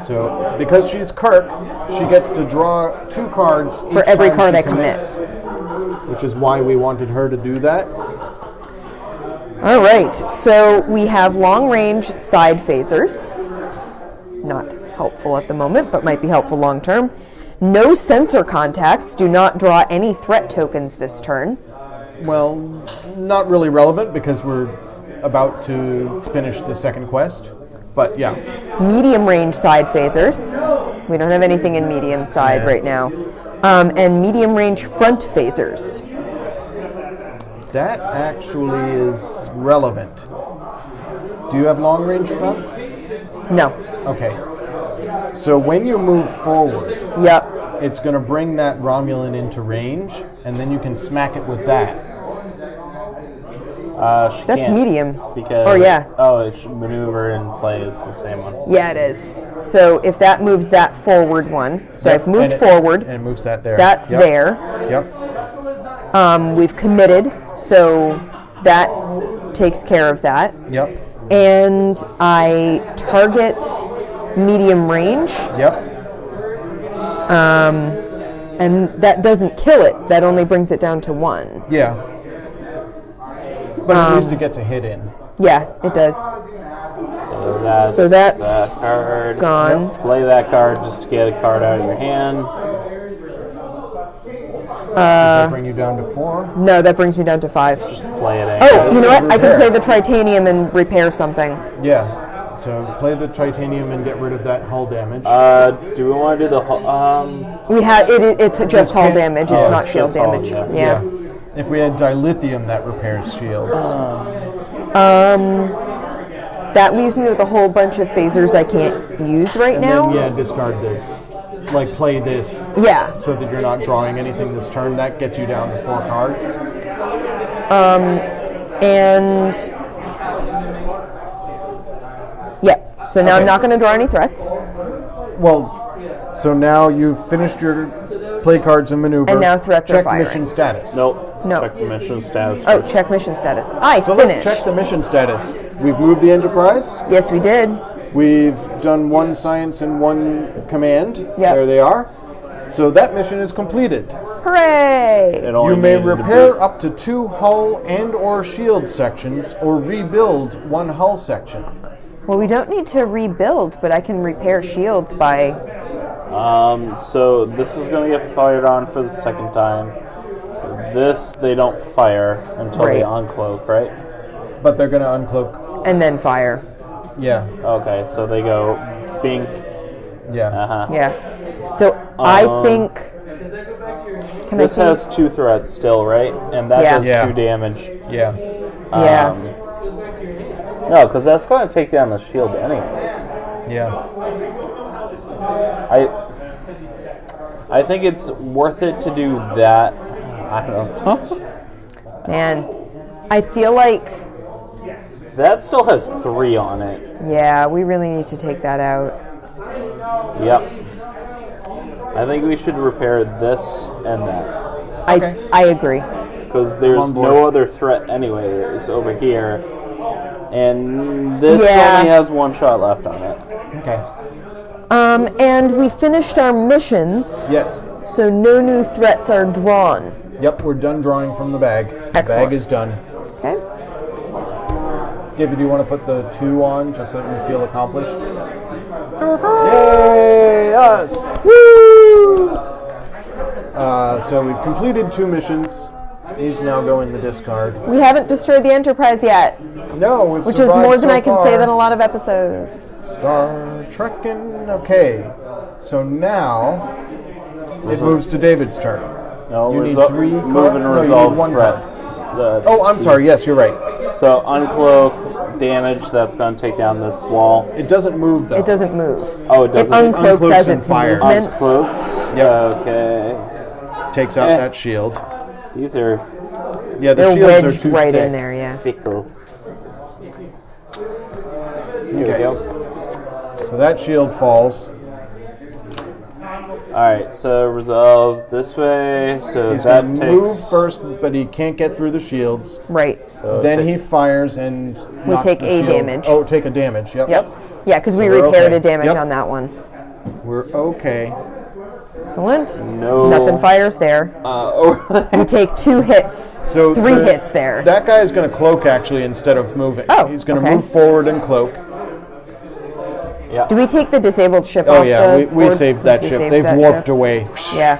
So because she's Kirk, she gets to draw 2 cards For each every time card she I commit. commits, which is why we wanted her to do that. All right, so we have long-range side phasers. Not helpful at the moment, but might be helpful long-term. No sensor contacts. Do not draw any threat tokens this turn. Well, not really relevant because we're about to finish the second quest. But yeah, Medium-range side phasers. We don't have anything in medium side Yeah. right now. And medium-range front phasers. that actually is relevant. Do you have long range front? No. Okay. So when you move forward, Yep. it's going to bring that Romulan into range, and then you can smack it with that. She That's can't medium. Because, Oh, yeah. Oh, it should maneuver and play is the same one. Yeah, it is. So if that moves that forward one, so I've moved And it- forward. And it moves that there. That's Yep. there. Yep. We've committed, so that takes care of that. Yep. And I target medium range, Yep. and that doesn't kill it. That only brings it down to 1. Yeah. But at least it gets a hit in. Yeah, it does. So that's that card. gone. Play that card just to get a card out of your hand. Does that bring you down to 4? No, that brings me down to 5. Play it Oh, anyway. you know what? I can Repair. play the Tritanium and repair something. Yeah. So play the Tritanium and get rid of that hull damage. Do we want to do the We have it. It's just hull can't- damage. oh, It's it's not shield just hull, damage. yeah. Yeah. If we had dilithium, that repairs shields. That leaves me with a whole bunch of phasers I can't use right and now. then, yeah, discard this. Like, play this Yeah. so that you're not drawing anything this turn. That gets you down to 4 cards. And yeah. So now I'm Okay. not going to draw any threats. Well, so now you've finished your play cards and maneuver. And now threats are check firing. mission status. Nope. No. Check the mission status. Oh, check mission status. I So finished. let's check the mission status. We've moved the Enterprise. Yes, we did. We've done 1 science and 1 command. Yep. There they are. So that mission is completed. Hooray! It only You may needed to repair be- up to 2 hull and or shield sections or rebuild 1 hull section. Well, we don't need to rebuild, but I can repair shields by. So this is going to get fired on for the second time. This they don't fire until they Right. uncloak, right? But they're going to uncloak. And then fire. Yeah. Okay, so they go bink. Yeah. Uh-huh. Yeah. So I think. Can This I see? has 2 threats still, right? And that Yeah. does Yeah. 2 damage. Yeah. Yeah. No, because that's going to take down the shield anyways. Yeah. I think it's worth it to do that. I don't know. Man, I feel like. That still has 3 on it. Yeah, we really need to take that out. Yep. I think we should repair this and that. Okay. I agree. Because there's on board. no other threat anyways over here. And this Yeah. only has 1 shot left on it. Okay. And we finished our missions, Yes. so no new threats are drawn. Yep, we're done drawing from the bag. The Excellent. bag is done. Okay. David, do you want to put the 2 on just so that we feel accomplished? Yay, us! Woo! So we've completed 2 missions. These now go in the discard. We haven't destroyed the Enterprise yet, No, we've which is survived more than so I can far. say than a lot of episodes. Star Trekkin'. Okay, so now it moves to David's turn. No, You need 3 move cards? and No, you resolve need 1 card. threats. Oh, I'm sorry. Yes, you're right. So uncloak damage. That's going to take down this wall. It doesn't move though. It doesn't move. Oh, it It doesn't. uncloaks uncloaks as and its fires. movement. Uncloaks. Yep. Okay. Takes out Eh. that shield. These are Yeah, the They're shields are wedged too right thick. in there, yeah. fickle. Here Okay. we go. So that shield falls. Alright, so resolve this way. So He's that going to takes. move first, but he can't get through the shields. Right. So Then take- he fires and We knocks take the a shield. damage. Oh, take a damage. Yep. Yep. Yeah, because we we're repaired okay. a damage Yep. on that one. We're okay. Excellent. No. Nothing fires there. Over We take 2 hits. So 3 hits there. That guy is going to cloak actually instead of moving. Oh, He's going to okay. move forward and cloak. Yeah. Do we take the disabled ship Oh off yeah, the we board saved since that we ship. saved They've that warped ship? away. Yeah.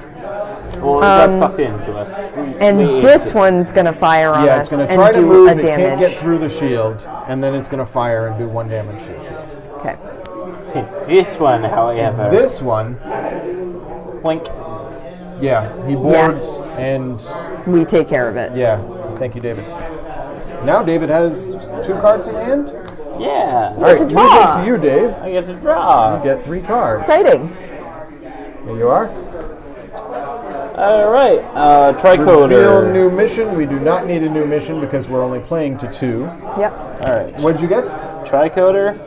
Well, it got sucked into us. And We this ate it. one's going to fire on Yeah, us it's going to and try to do move. a It can't damage. get through the shield, and then it's going to fire and do 1 damage to the shield. Okay. This one, however. This one, Blink. yeah, he boards and We take care of it. yeah. Thank you, David. Now David has 2 cards in hand. Yeah. All right, to moves draw. it to you, Dave. I get to draw. Get 3 cards. Exciting. Here you are. All right. Reveal Tricoder. new mission. We do not need a new mission because we're only playing to 2. Yep. All right. What'd you get? Tricoder.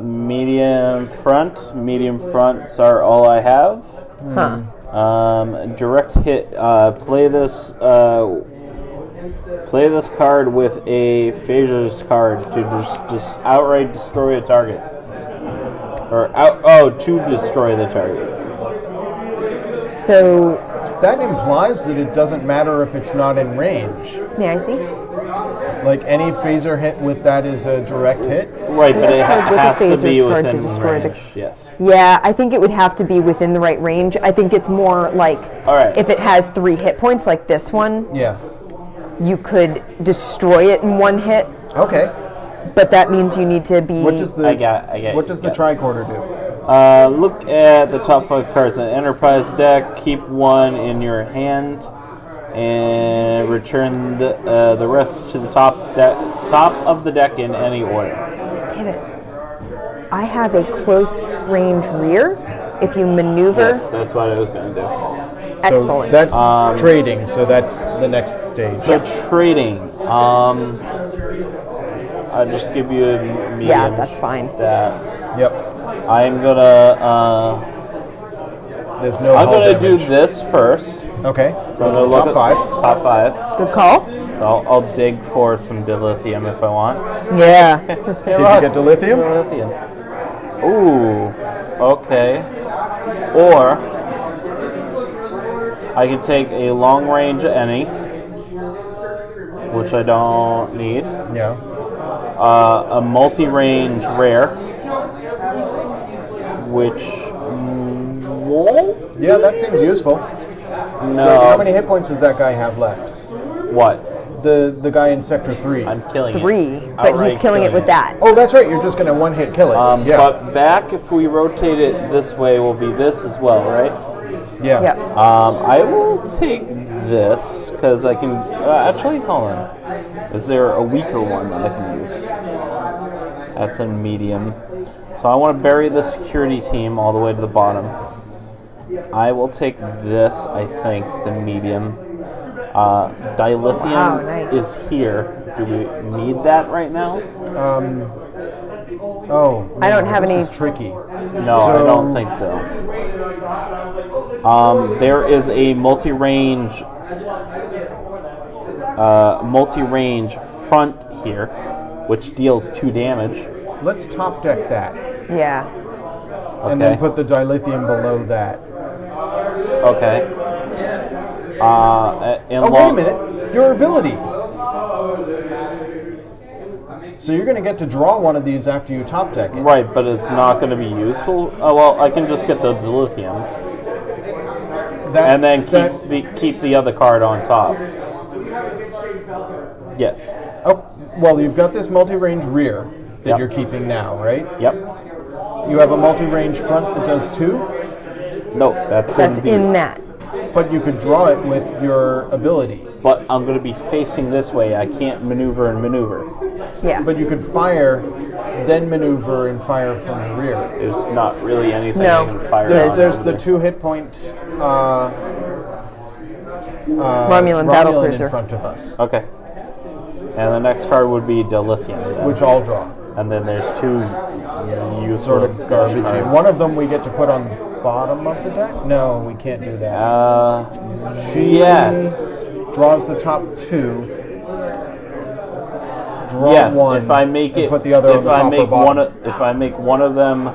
Medium front. Medium fronts are all I have. Huh. Direct hit. Play this. Play this card with a Phaser's card to just outright destroy a target. To destroy the target. So, That implies that it doesn't matter if it's not in range. may I see? Like any phaser hit with that is a direct hit. Right, but This it card with a has to be Phaser's card to within destroy the- range. Yes. Yeah, I think it would have to be within the right range. I think it's more like All right. if it has 3 hit points like this one, Yeah. you could destroy it in 1 hit, Okay. but that means you need to be... What does the I got what does the tricorder do? Look at the top 5 cards in the Enterprise deck. Keep 1 in your hand, and return the rest to the top of the deck in any order. David, I have a close range rear. If you maneuver, Yes, that's what I was going to do. excellent. So that's trading. So that's the next stage. So trading. I'll just give you a medium. Yeah, that's fine. That Yep. I'm gonna There's no. I'm hull gonna do damage. this first. Okay. So I'm gonna look top at 5. Top 5. Good call. So I'll dig for some dilithium if I want. Yeah. Did you get dilithium? Dilithium. Ooh. Okay. Or I can take a long range any, which I don't need. Yeah. A multi-range rare, which won't. Yeah, that seems useful. No. How many hit points does that guy have left? What? The guy in sector 3. I'm killing it. 3, but he's Outright killing it with that. Oh, that's right. You're just gonna 1-hit kill it. Yeah. But back, if we rotate it this way, will be this as well, right? Yeah. Yep. I will take this because I can. Actually, hold on. Is there a weaker one that I can use? That's in medium. So I want to bury the security team all the way to the bottom. I will take this. I think the medium. Dilithium Wow, nice. is here. Do we need that right now? Oh. I don't have this any- is tricky. No, I don't think so. There is a multi-range front here, which deals 2 damage. Let's top deck that, Yeah. and then put the dilithium below that. Okay. And Oh, wait a minute. Your ability. So you're going to get to draw one of these after you top deck it. Right, but it's not going to be useful. Oh well, I can just get the dilithium and then keep the other card on top. Yes. Oh, well, you've got this multi-range rear that Yep. you're keeping now, right? Yep. You have a multi-range front that does 2, No, that's in these. that. but you could draw it with your ability. But I'm going to be facing this way. I can't maneuver and maneuver. Yeah. But you could fire, then maneuver and fire from the rear. There's not really anything No. I can fire. There's on. the 2 hit point Romulan battlecruiser. in front of us, Okay. And the next card would be dilithium. which I'll draw. And then there's 2 Sort useless of garbage. cards. One of them we get to put on the bottom of the deck? No, we can't do that. She Yes. draws the top 2. Draw Yes. one. If I make and it, put the other on if the I top or make bottom. if I make one of them,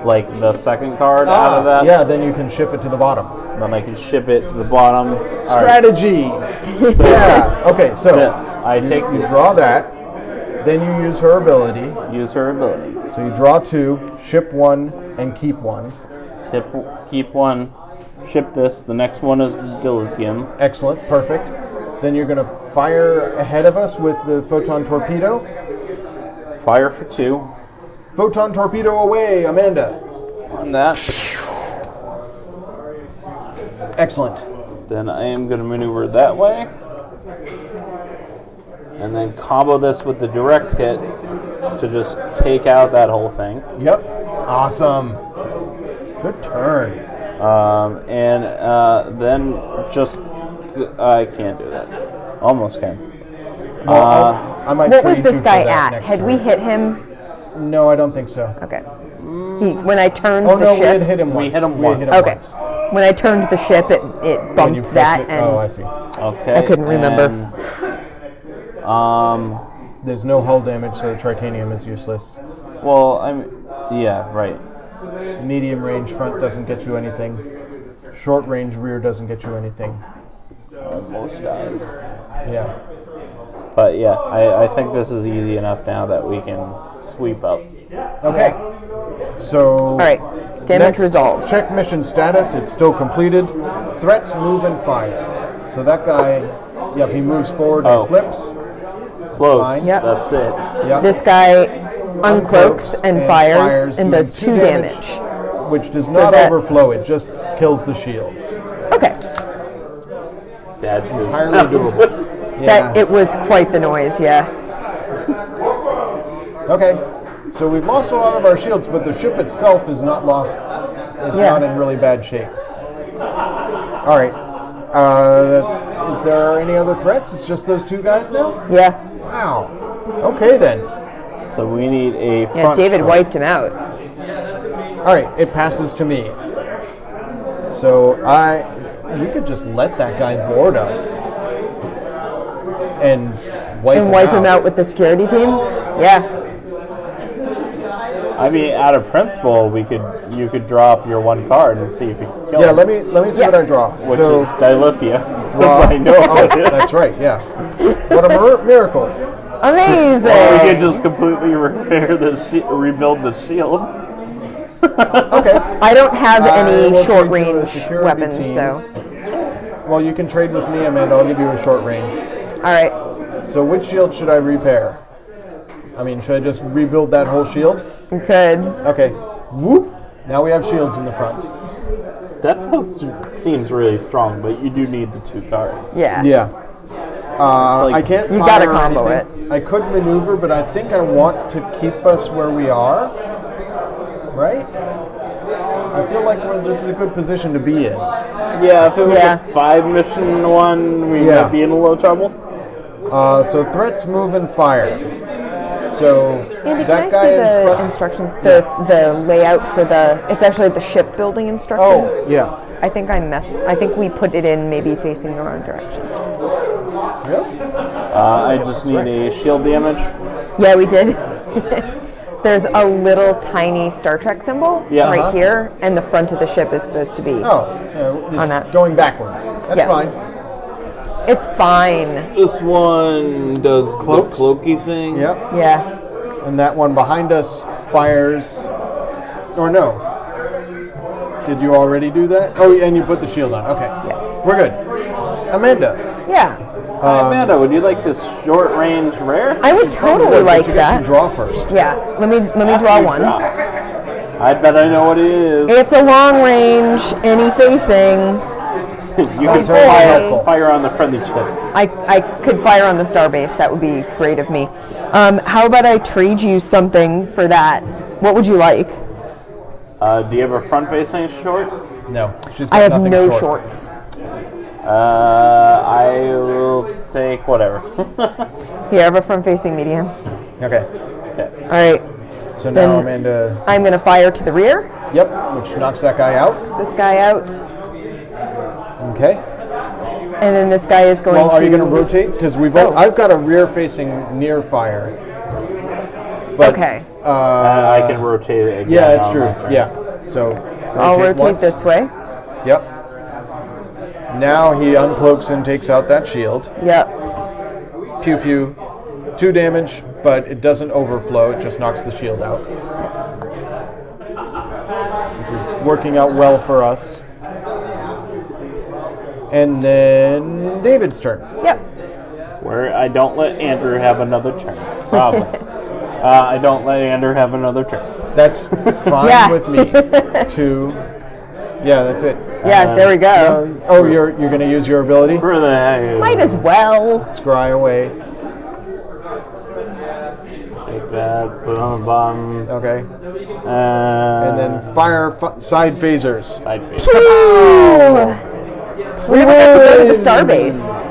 like the second card out of that, Yeah, then you can ship it to the bottom. then I can ship it to the bottom. All right. Strategy. Yeah. Okay, so This I take. you draw that, then you use her ability. Use her ability. So you draw 2, ship 1, and keep 1. Keep one. Ship this. The next one is dilithium. Excellent, perfect. Then you're going to fire ahead of us with the photon torpedo. Fire for 2 Photon torpedo away, Amanda. on that. Excellent. Then I am going to maneuver that way. And then combo this with the direct hit to just take out that whole thing. Yep. Awesome. Good turn. And then just... I can't do that. Almost can. Well, I might What was trade this you for guy that at? next Had we turn. hit him? No, I don't think so. Okay. When I turned Oh the no, we ship. had hit him once. We hit him We had once. Okay. once. When I turned the ship, it When you bumped flipped that, it- and Oh, I see. Okay. I couldn't remember. And, There's no hull damage, so the titanium is useless. well, yeah, right. Medium range front doesn't get you anything. Short range rear doesn't get you anything. Most dies. Yeah. But yeah, I think this is easy enough now that we can sweep up. Okay. So. all right, damage next, resolves. Check mission status. It's still completed. Threats, move, and fire. So that guy, yep, he moves forward Oh. and flips. Close. Fine. Yep. That's it. Yep. This guy uncloaks and fires and doing does 2 damage. Which does So not that- overflow. It just kills the shields. Okay, Bad news. Entirely doable. that it was quite the noise. Yeah. Okay. So we've lost a lot of our shields, but the ship itself is not lost. It's Yeah. not in really bad shape. All right. Is there any other threats? It's just those 2 guys now? Yeah. Wow. Okay then. So we need a front Yeah. David strike. wiped him out. All right. It passes to me. So we could just let that guy board us and wipe him out with the security teams. Yeah. I mean, out of principle, you could drop your 1 card and see if you can kill Yeah. him. Let me see what I draw. Which so is dilithia. draw. I know Oh, it is. that's right. Yeah. What a miracle. Amazing. Or we could just completely repair rebuild the shield. Okay. I don't have I any will short trade you a range security weapons, team. so. Well, you can trade with me, Amanda. I'll give you a short range. All right. So which shield should I repair? I mean, should I just rebuild that whole shield? You could. Okay. Whoop. Now we have shields in the front. That seems really strong, but you do need the 2 cards. Yeah. Yeah. like- I can't You fire gotta or combo anything. I could maneuver, but I think I want to keep us where we are. Right? I feel like this is a good position to be in. Yeah, if it was Yeah. a 5 mission one, we Yeah. might be in a little trouble. So threats, move, and fire. So Andy, can I that guy see in the front- instructions, the layout for it's actually the shipbuilding Oh, instructions. yeah. I think we put it in maybe facing the wrong direction. Really? I just need a shield damage. Yeah, we did. There's a little tiny Star Trek symbol Yeah. right here, and the front of the ship is supposed to be. Oh, yeah, it's On that. going backwards. That's Yes. fine. It's fine. This one does Cloaks? the cloaky thing. Yep. Yeah. And that one behind us fires. Or no. Did you already do that? Oh, and you put the shield on. Okay. Yeah. We're good. Amanda. Yeah. Hi, Amanda, would you like this short range rare? I would totally like You that. draw first. Yeah. Let me draw one. I bet I know what it is. It's a long range, any facing. You can Okay. fire on the friendly ship. I could fire on the starbase. That would be great of me. How about I trade you something for that? What would you like? Do you have a front-facing short? No. She's got I have nothing no short. shorts. I will take whatever. Here, I have a front-facing medium. Okay. Okay. All right. So now Then- Amanda. I'm going to fire to the rear. Yep. Which knocks that guy out. This guy out. Okay. And then this guy is going Well, to... are you going to rotate? Because I've got a rear-facing near fire. But, Okay. I can rotate it again. Yeah, it's on true. my turn. Yeah. So I'll rotate once. this way. Yep. Now he uncloaks and takes out that shield. Yep. Pew pew. 2 damage, but it doesn't overflow. It just knocks the shield out. Which is working out well for us. And then David's turn. Yep. Where I don't let Andrew have another turn. Probably. I don't let Andrew have another turn. That's fine Yeah. with me. 2. Yeah, that's it. Yeah, there we go. Oh, you're going to use your ability? For the heck. Might as well. Scry away. Take that, put it on the bottom. Okay. And And then fire side phasers. side face. Ooh. We never got to go to the starbase.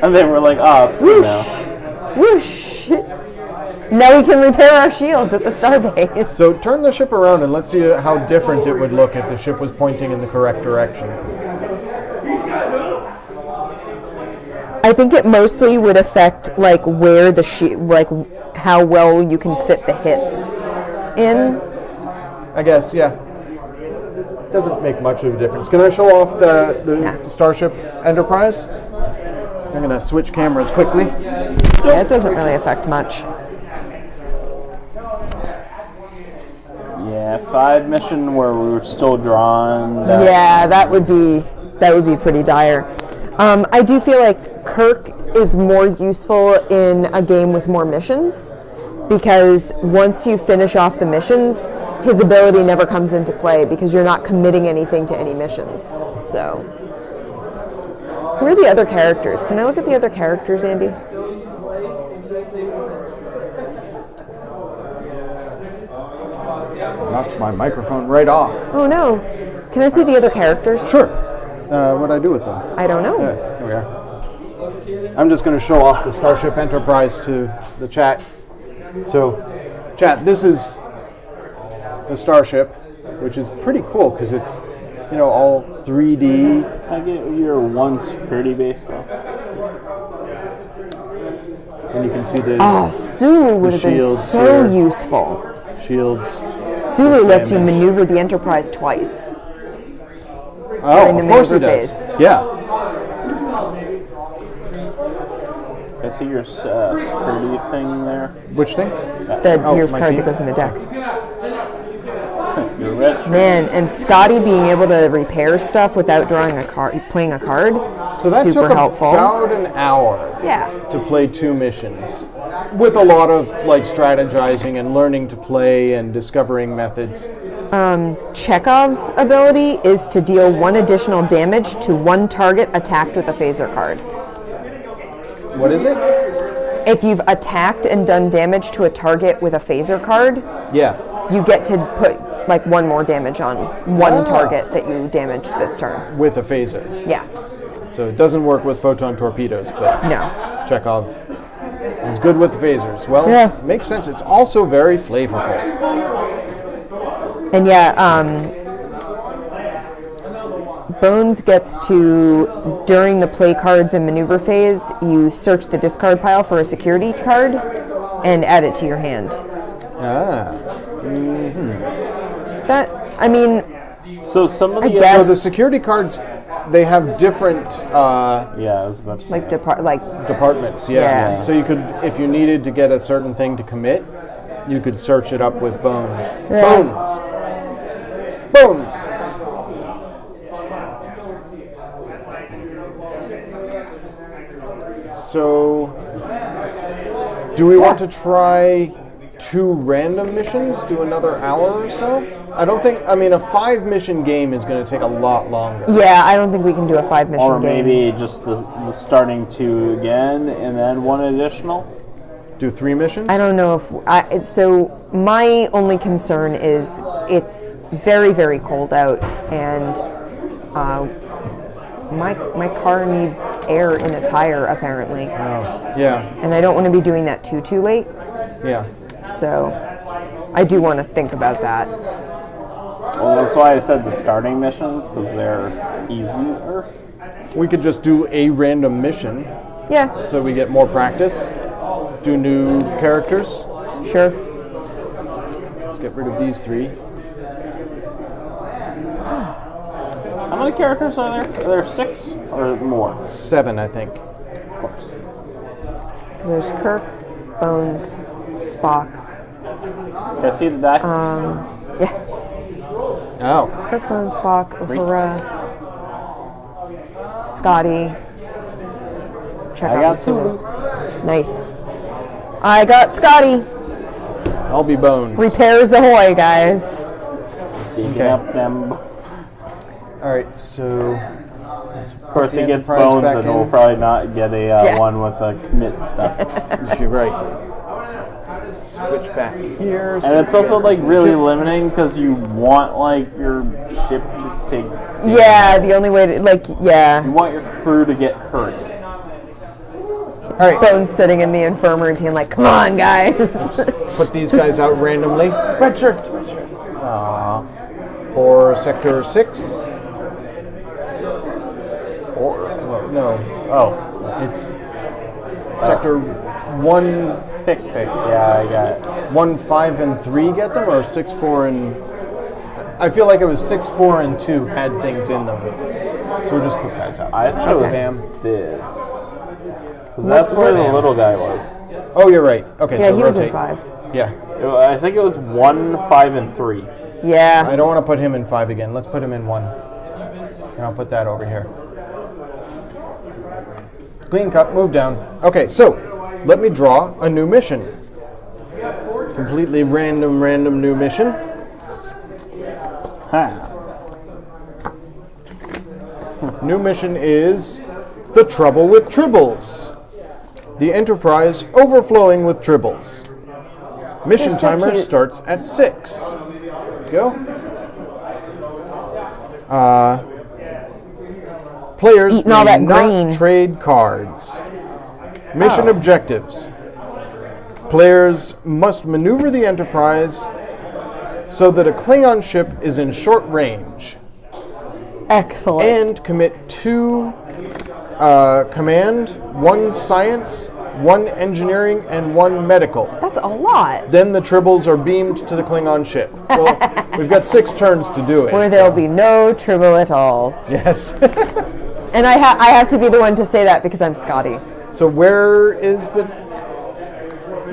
And they were like, oh, it's good now. Whoosh. Now we can repair our shields at the starbase. So turn the ship around and let's see how different it would look if the ship was pointing in the correct direction. I think it mostly would affect like where the like how well you can fit the hits in. I guess, yeah. Doesn't make much of a difference. Can I show off the Starship Enterprise? I'm going to switch cameras quickly. Yeah, it doesn't really affect much. Yeah, 5 mission where we were still drawn. Yeah, that would be pretty dire. I do feel like Kirk is more useful in a game with more missions, because once you finish off the missions, his ability never comes into play because you're not committing anything to any missions. So, who are the other characters? Can I look at the other characters, Andy? Knocked my microphone right off. Oh no. Can I see the other characters? Sure. What'd I do with them? I don't know. There we are. I'm just going to show off the Starship Enterprise to the chat. So, chat, this is the Starship, which is pretty cool because it's, all 3D. I get your 1 security base though. And you can see the Oh, Sulu would have been shields so here. useful. shields. Sulu lets you maneuver the Enterprise twice. Oh, During the of course he maneuver does. phase. Yeah. I see your security thing there. Which thing? Your my card team? that goes in the deck. You're rich. Man, and Scotty being able to repair stuff without drawing a card, playing a card, So that super took helpful. about an hour Yeah. to play 2 missions, with a lot of strategizing and learning to play and discovering methods. Chekhov's ability is to deal 1 additional damage to 1 target attacked with a phaser card. What is it? If you've attacked and done damage to a target with a phaser card, Yeah. you get to put 1 more damage on one Ah. target that you damaged this turn. With a phaser. Yeah. So it doesn't work with photon torpedoes, but No. Chekhov is good with the phasers. Well, Yeah. makes sense. It's also very flavorful. And Bones gets to, during the play cards and maneuver phase, you search the discard pile for a security card and add it to your hand. Ah. That, I mean, So some of I the guess- So the security cards they have different Yeah, I was about to say. Like departments. Yeah. So you could, if you needed to get a certain thing to commit, you could search it up with Bones. Yeah. Bones. So, do we want to try 2 random missions? Do another hour or so? I don't think. I mean, a 5-mission game is going to take a lot longer. Yeah, I don't think we can do a 5-mission Or game. maybe just the starting 2 again, and then 1 additional. Do 3 missions? I don't know if so. My only concern is it's very, very cold out, and my car needs air in a tire apparently, Oh, yeah, and I don't want to be doing that too late. yeah. So I do want to think about that. Well, that's why I said the starting missions, because they're easier. We could just do a random mission Yeah, so we get more practice. Do new characters. sure. Let's get rid of these 3. How many characters are there? Are there 6 or more? 7, I think. Of course. There's Kirk, Bones, Spock. Can I see the die? Yeah, Oh, Kirk, Bones, Spock, Uhura, Scotty. Check I out got Sulu. Sulu. Nice. I got Scotty. I'll be Bones. Repairs ahoy, guys. Digging Okay. up them. All right, so Of course, the he gets Enterprise Bones, back and in. we'll probably not get a Yeah. one with a commit stuff. you're right. Switch back here. And it's also like really limiting because you want like your ship to take. Yeah, the only way to, You want your crew to get hurt. All right, Bones sitting in the infirmary being like, come on, guys. put these guys out randomly Red shirts, red shirts. Aww. for Sector 6. 4? Well, no, Oh, it's Sector 1, pick. Yeah, I got it. 1, 5, and 3 get them, or 6, 4, and... I feel like it was 6, 4, and 2 had things in them. So we'll just put guys out. I thought it was Bam. this. 'Cause that's where the little guy was. Oh, you're right. Okay, Yeah, so he was in rotate. 5. Yeah. I think it was 1, 5, and 3. Yeah. I don't want to put him in 5 again. Let's put him in 1. And I'll put that over here. Clean cup, move down. Okay, so let me draw a new mission. Completely random new mission. Huh. New mission is The Trouble with Tribbles. The Enterprise overflowing with Tribbles. Mission They're so timer cute. starts at 6. Go. Players Eating all may that not green. trade cards. Mission Oh. objectives. Players must maneuver the Enterprise so that a Klingon ship is in short range Excellent. and commit 2 command, 1 science, 1 engineering, and 1 medical. That's a lot. Then the Tribbles are beamed to the Klingon ship. Well, we've got 6 turns to do it. Where so- there'll be no tribble at all. Yes. And I have to be the one to say that because I'm Scotty. So where is the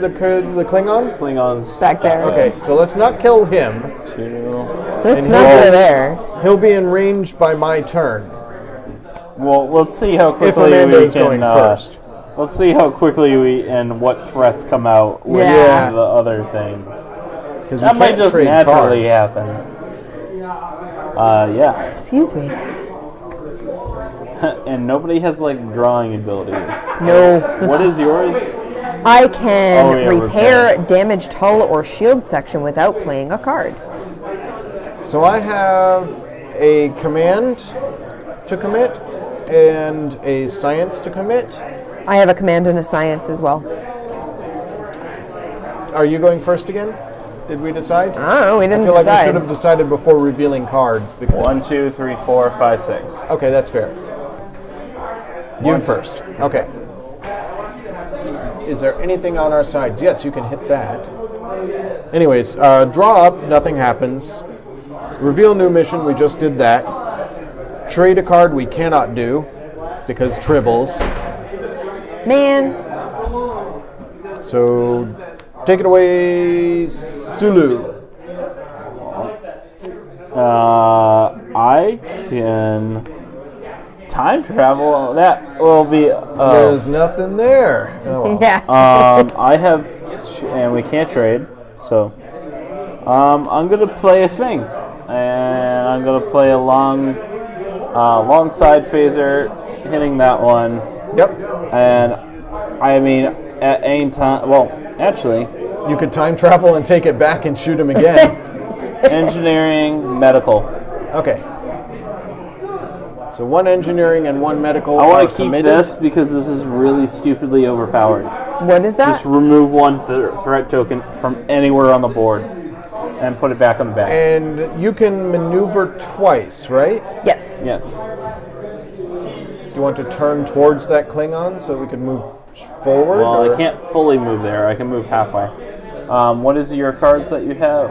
Klingon? Klingons. Back there. Okay, so let's not kill him. Let's And not he'll- go there. He'll be in range by my turn. Well, let's see how If quickly we Amanda's can. going first. Let's see how quickly we and what threats come out with Yeah. the other thing. Because we That might can't just trade naturally cards. happen. Yeah, Excuse me. and nobody has like drawing abilities. No. What is yours? I can Oh, yeah, repair damaged hull or shield section without playing a card. So I have a command to commit and a science to commit. I have a command and a science as well. Are you going first again? Did we decide? I don't know, we I didn't feel like we decide. should have decided before revealing cards. Because 1, 2, 3, 4, 5, 6. Okay, that's fair. You first. Okay. Is there anything on our sides? Yes, you can hit that. Anyways, draw up, nothing happens. Reveal new mission, we just did that. Trade a card we cannot do because tribbles. Man, So take it away, Sulu. I can time travel. That will be. There's nothing there. Oh, well. yeah. I have, and we can't trade. So, I'm gonna play a thing, and I'm gonna play a long side phaser, hitting that one. Yep. And I mean, at any time. Well, actually, You could time travel and take it back and shoot him again. engineering, medical. Okay. So 1 engineering and 1 medical. I want are to keep committed. this because this is really stupidly overpowered. What is that? Just remove 1 threat token from anywhere on the board and put it back on the back. And you can maneuver twice, right? Yes. Yes. Do you want to turn towards that Klingon so we can move forward? Well, or- I can't fully move there. I can move halfway. What is your cards that you have?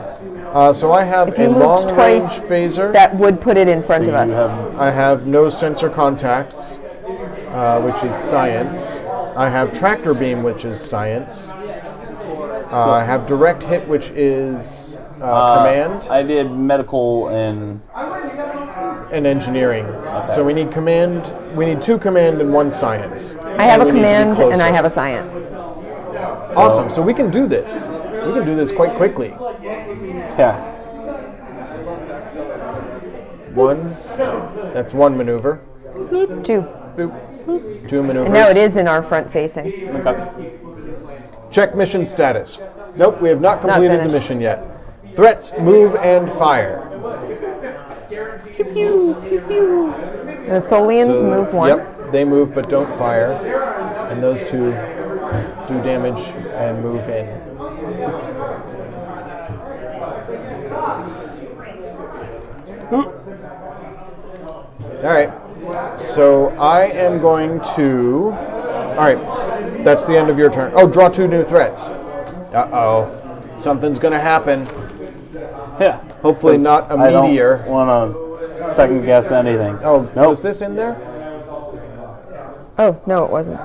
So I have If you a moved long-range twice, phaser. that would put it in front Do of us. you have I have no sensor contacts, which is science. I have tractor beam, which is science. I have direct hit, which is command, I did medical and and engineering. So we need command. We need 2 command and 1 science. I have a we need to be command and I closer. have a science. Awesome. So we can do this. We can do this quite quickly. yeah. 1. That's 1 maneuver. 2. Boop. 2 maneuvers. And now it is in our front facing. Okay. Check mission status. Nope, we have not completed the finished. mission yet. Threats, move, and fire. The Tholians move 1. Yep, they move but don't fire. And those 2 do damage and move in. Alright, so I am going to... Alright, that's the end of your turn. Oh, draw 2 new threats. Uh-oh. Something's going to happen. Yeah. Hopefully not a I meteor. don't want to second guess anything. Oh, nope. was this in there? Oh, no, it wasn't.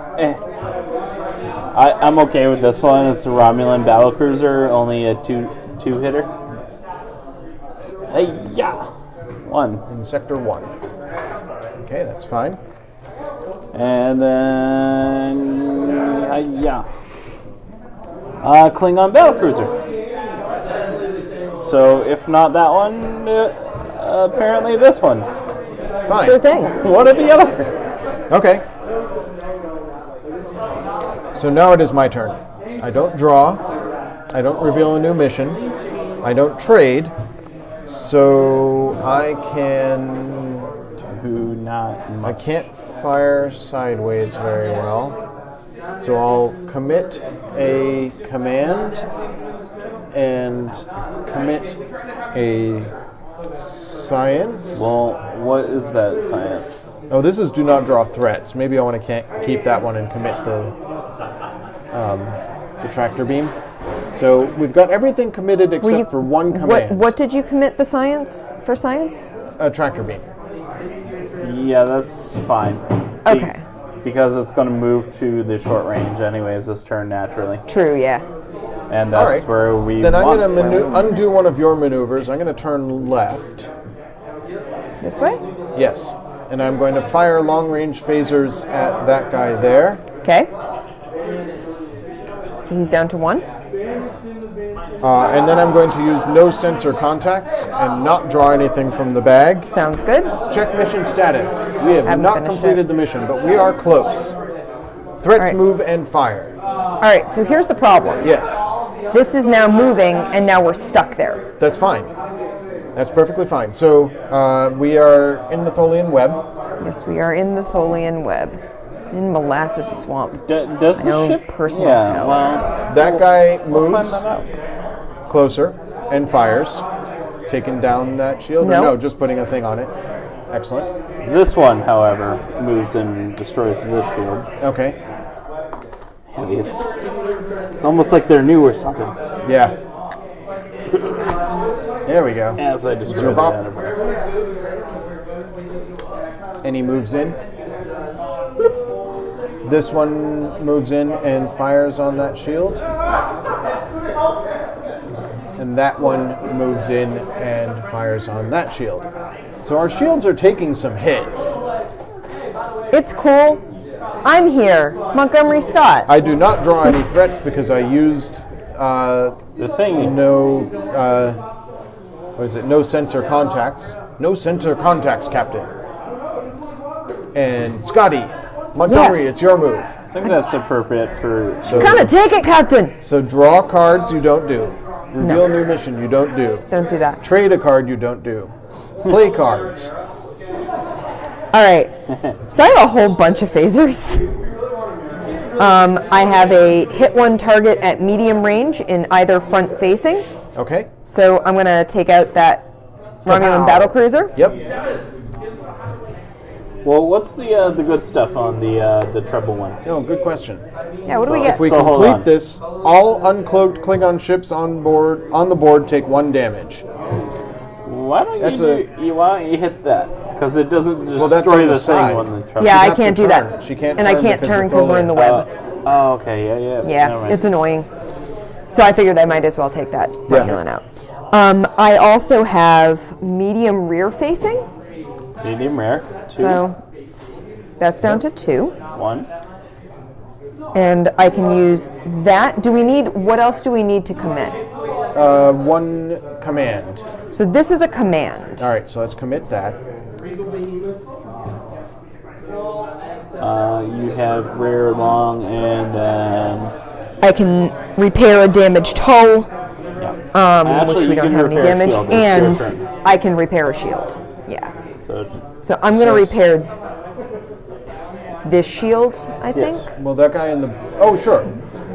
I'm okay with this one. It's a Romulan battlecruiser, only a two hitter. Hey, yeah, 1. In Sector 1. Okay, that's fine. And then yeah, Klingon battlecruiser. So if not that one, apparently this one. Fine. Sure thing. What are the other? Okay. So now it is my turn. I don't draw. I don't reveal a new mission. I don't trade. So I can... Do not. I can't fire sideways very well. So I'll commit a command and commit a science. Well, what is that science? Oh, this is do not draw threats. Maybe I want to keep that one and commit the tractor beam. So we've got everything committed except for 1 command. What did you commit the science for science? A tractor beam. Yeah, that's fine. Okay. Because it's going to move to the short range anyways this turn naturally. True, yeah. And All that's right. where we Then I'm want going to to undo one of your maneuvers. I'm going to turn left. This way? Yes. And I'm going to fire long-range phasers at that guy there. Okay. So he's down to 1. And then I'm going to use no sensor contacts and not draw anything from the bag. Sounds good. Check mission status. We have Haven't not finished completed it. the mission, but we are close. Threats, right. move, and fire. All right, so here's the problem. Yes, This is now moving, and now we're stuck there. that's fine. That's perfectly fine. So we are in the Tholian web. Yes, we are in the Tholian web. In Molasses Swamp. does the own ship? personal Yeah, hell. well, That guy we'll moves find that out. closer and fires, taking down that shield. Or No. no, just putting a thing on it. Excellent. This one, however, moves and destroys this shield. Okay. Yeah, it's almost like they're new or something. Yeah. There we go. As I destroy the Zerpop. Enterprise. And he moves in. This one moves in and fires on that shield. And that one moves in and fires on that shield. So our shields are taking some hits. It's cool. I'm here, Montgomery Scott. I do not draw any threats because I used The thing, no sensor contacts. No sensor contacts, Captain. And Scotty, Montgomery, Yeah. it's your move. I think that's appropriate for. So, Kinda take it, Captain. so draw cards you don't do. Reveal new mission you don't do. Don't do that. Trade a card you don't do. Play cards. All right. So I have a whole bunch of phasers. I have a hit one target at medium range in either front facing. Okay. So I'm going to take out that Romulan battle cruiser. Yep. Well, what's the good stuff on the treble one? No, good question. Yeah, what do we So get? If we So hold complete on. this, all uncloaked Klingon ships on the board take 1 damage. Why don't That's why don't you hit that? Because it doesn't Well, that's destroy on the the side. thing when the treble. Yeah, I have to can't do turn. that. She can't and I turn can't because turn of because we're in the Tholian. web. Okay, yeah. Never Yeah, mind. it's annoying. So I figured I might as well take that Yeah. Romulan out. I also have medium rear facing. Medium rare. 2, So that's down to 2. 1. And I can use that. What else do we need to commit? 1 command. So this is a command. All right, so let's commit that. You have rare, long, and I can repair a damaged hull, yeah. which we you don't can have any repair damage, shield. It's your and turn. I can repair a shield. Yeah. So So I'm going to repair this shield, I think. Yes. Well, that guy in the... Oh, sure.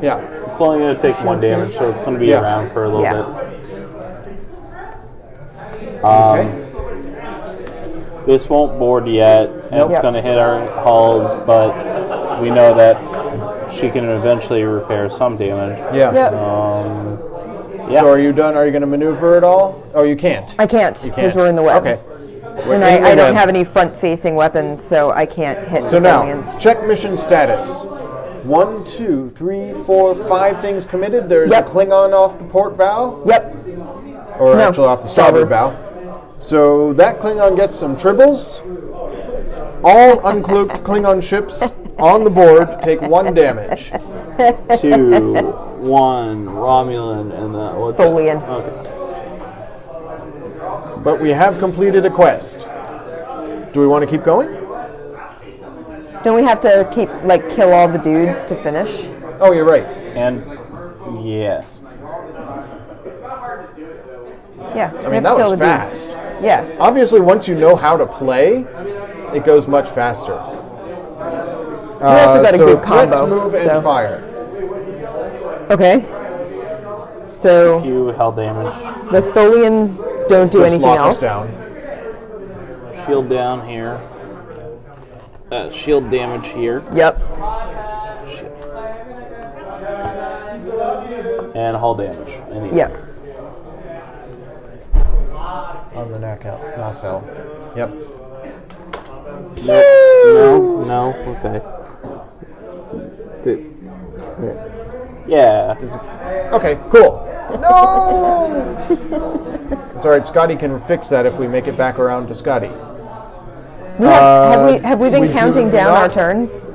Yeah. it's only going to take 1 damage, so it's going to be Yeah. around for a little Yeah. bit. Okay. This won't board yet, and Nope. it's Yep. going to hit our hulls, but we know that she can eventually repair some damage. Yeah. Yep. Yeah. So are you done? Are you going to maneuver at all? Oh, you can't. I can't because Can't. we're in the web. Okay. And in the I don't web. have any front-facing weapons, so I can't hit So the now, Tholians. check mission status. 1, 2, 3, 4, 5 things committed. There's Yep. a Klingon off the port bow, Yep. or No, actually off the starboard. starboard bow. So that Klingon gets some tribbles. All uncloaked Klingon ships on the board take 1 damage. 2, 1, Romulan, and what's that? Tholian. Okay. But we have completed a quest. Do we want to keep going? Don't we have to kill all the dudes to finish? Oh, you're right. And yes. Yeah. I mean, that was fast. Yeah. Obviously, once you know how to play, it goes much faster. We also got a so good threats, combo. move, and so. fire. Okay. So You held damage. the Tholians don't do Just anything lock else. us down. Shield down here. Shield damage here. Yep. And hull damage. Yep. On the nacelle. Yep. No. Okay. Yeah. Okay, cool. No! It's alright, Scotty can fix that if we make it back around to Scotty. Have we been we do counting down our not- turns?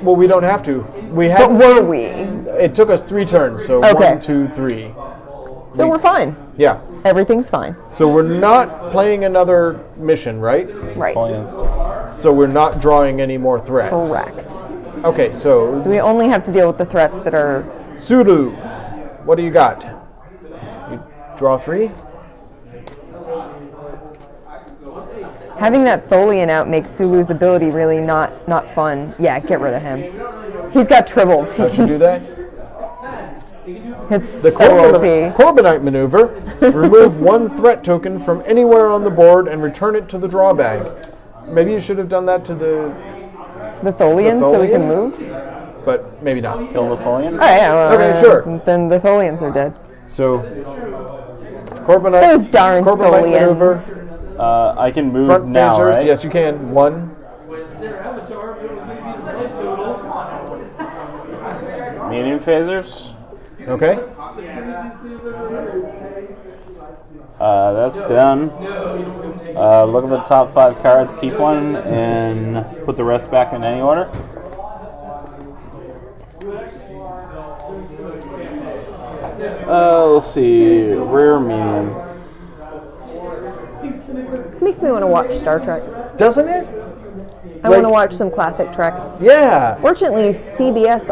Well, we don't have to. We But have. were we? It took us 3 turns, so Okay. 1, 2, 3. So we're fine. Yeah. Everything's fine. So we're not playing another mission, right? Right. So we're not drawing any more threats. Correct. Okay, so So we only have to deal with the threats that are. Sulu, what do you got? You draw 3? Having that Tholian out makes Sulu's ability really not fun. Yeah, get rid of him. He's got tribbles. How'd you do that? It's The so OP. Corbinite maneuver. Remove 1 threat token from anywhere on the board and return it to the draw bag. Maybe you should have done that to the... The Tholian, so we can Tholian? move? But maybe not. Kill the Tholian. All right, well, Okay, sure. Then the Tholians are dead. So, Corbinite, Those darn Corbinite maneuver. Tholians. I can move Front now, phasers, right? yes you can. 1, Medium phasers. Okay. That's done. Look at the top 5 cards, keep one, and put the rest back in any order. Let's see. Rare medium. This makes me want to watch Star Trek. Doesn't it? I want to watch some classic Trek. Yeah. Fortunately, CBS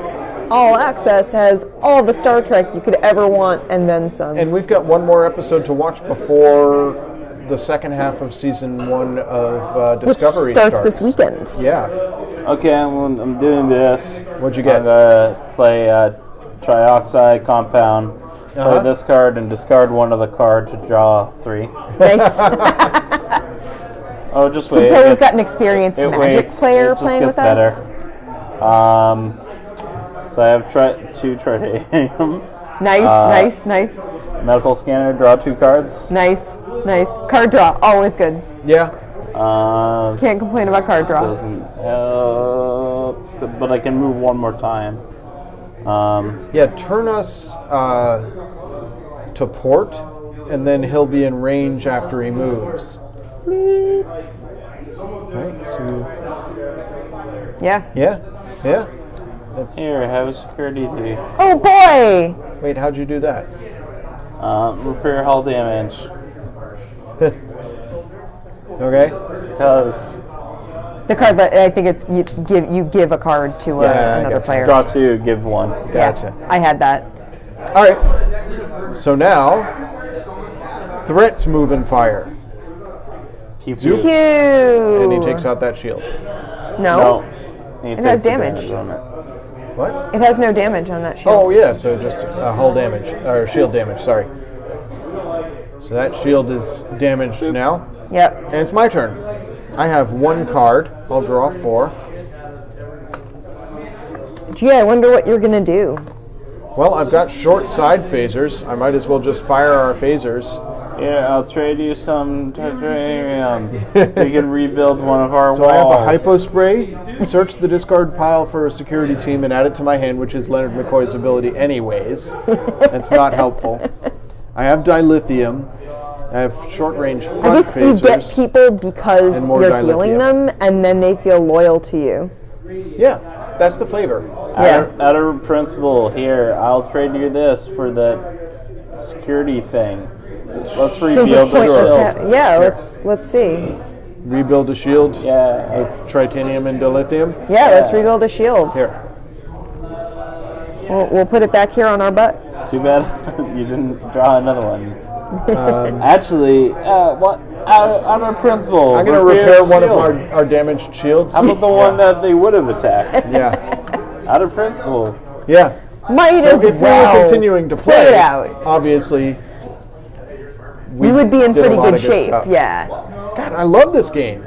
All Access has all the Star Trek you could ever want and then some. And we've got one more episode to watch before the second half of season 1 of Discovery Which starts this weekend. Yeah. Okay, I'm doing this. What'd you get? I'm gonna play trioxide compound. Uh-huh. Play this card and discard one of the card to draw 3. Nice. Oh, just wait. Until we've got an experienced it Magic waits. player It just playing gets with us. better. So I have 2 Tritanium. Nice. Medical scanner, draw 2 cards. Nice. Card draw, always good. Yeah. Can't complain about card draw. Doesn't help, but I can move one more time. Yeah, turn us to port, and then he'll be in range after he moves. Right, so Yeah. yeah. That's, Here, have a security fee. Oh boy! wait, how'd you do that? Repair hull damage. Okay. Because The card that I think it's you give a card to Yeah, I another gotcha. player. draw 2, give 1. Gotcha. Yeah, I had that. All right. So now, threats move and fire, Keep Zoop. it. Cute. and he takes out that shield. No, It has damage. On it. What? it has no damage on that shield. Oh yeah, so just hull damage or shield damage. Sorry. So that shield is damaged now, Yep. and it's my turn. I have 1 card. I'll draw 4. Gee, I wonder what you're gonna do. Well, I've got short side phasers. I might as well just fire our phasers. Here, I'll trade you some titanium. We can rebuild one of our So walls. I have a hypo spray. Search the discard pile for a security team and add it to my hand, which is Leonard McCoy's ability anyways. That's not helpful. I have dilithium. I have short range front I guess you get phasers. people because And more you're healing dilithium. them, and then they feel loyal to you. Yeah, that's the flavor. Out of principle, here, I'll trade you this for the security thing. Let's Seems rebuild like the pointless shield. to- yeah, let's see. Rebuild a shield Yeah. with tritanium and dilithium. Yeah, let's rebuild a shield. Here. We'll put it back here on our butt. Too bad you didn't draw another one. Actually, what? Out of principle, I'm going to repair one of our damaged shields. How about the one that they would have attacked? Yeah. Out of principle. Yeah. Might So as if we well were continuing to play play, it out. obviously, We would be in did a pretty lot good of shape. stuff. Yeah. God, I love this game.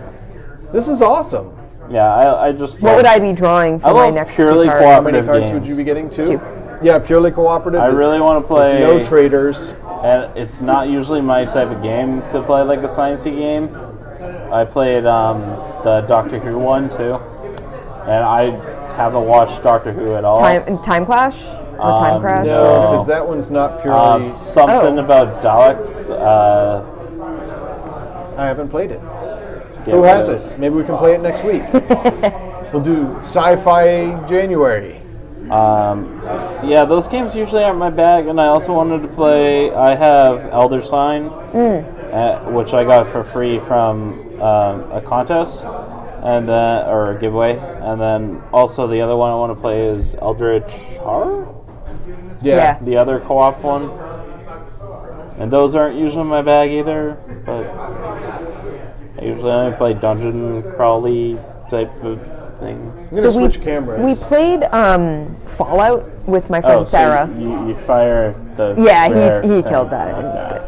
This is awesome. Yeah, I just. What would I be drawing for I my love next purely 2 cards? How many cooperative cards games. would you be getting? 2? 2. Yeah, purely cooperative. I is really want to with play. no traders. And it's not usually my type of game to play like a sciencey game. I played the Doctor Who one too, and I haven't watched Doctor Who at all. Time Clash or Time Crash? no. Because that one's not purely. Something Oh. about Daleks. I haven't played it. Yeah, Who has it it? is. Maybe we can play it next week. We'll do Sci-Fi January. Yeah, those games usually aren't my bag, and I also wanted to play. I have Elder Sign, which I got for free from a contest, and or a giveaway, and then also the other one I want to play is Eldritch Horror, Yeah. the other co-op one, and those aren't usually my bag either. But I usually only play dungeon crawly type of things. I'm gonna switch cameras. We played Fallout with my friend So Sarah. you fire the Yeah, rare he thing. killed that. I think it's Okay.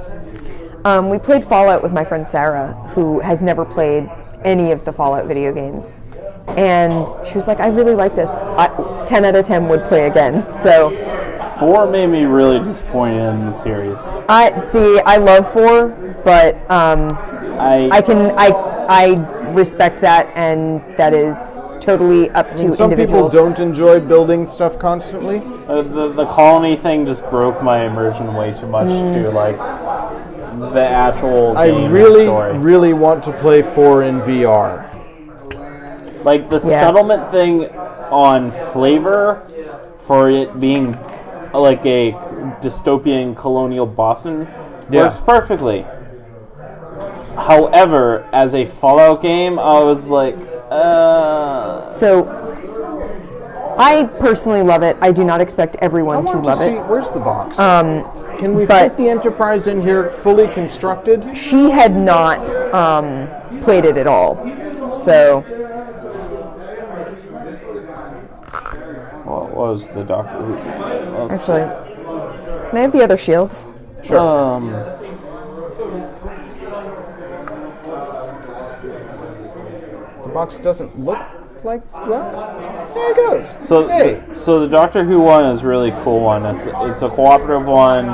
good. We played Fallout with my friend Sarah, who has never played any of the Fallout video games. And she was like, I really like this. 10 out of 10 would play again. So 4 made me really disappointed in the series. I love 4, but I I respect that, and that is totally up to Some individual. people don't enjoy building stuff constantly. The colony thing just broke my immersion way too much to like the actual I game really, story. really want to play 4 in VR. Like the settlement thing on flavor for it being like a dystopian colonial Boston works perfectly. However, as a Fallout game, I was like, So, I personally love it. I do not expect I everyone to want to love see, it. where's the box? Can we but- fit the Enterprise in here fully constructed? She had not played it at all, so what was the Doctor Who? actually, can I have the other shields? Sure. The box doesn't look like, well, there it goes. So, hey, so the Doctor Who one is a really cool one. It's a cooperative one.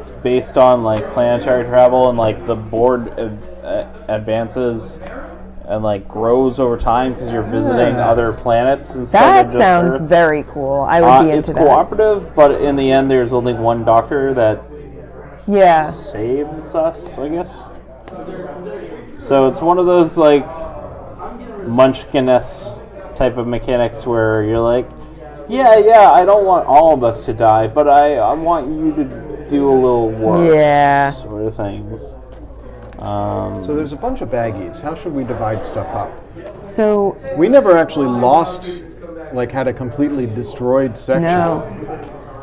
It's based on like planetary travel, and like the board advances and like grows over time because you're visiting other planets instead That of just sounds Earth. very cool. I would be It's into that. cooperative, but in the end, there's only one Doctor that Yeah. saves us, I guess. So it's one of those like Munchkin-esque type of mechanics where you're like, yeah, I don't want all of us to die, but I want you to do a little work. Yeah. Sort of things. so there's a bunch of baggies. How should we divide stuff up? So, We never actually lost, like had a completely destroyed section. no.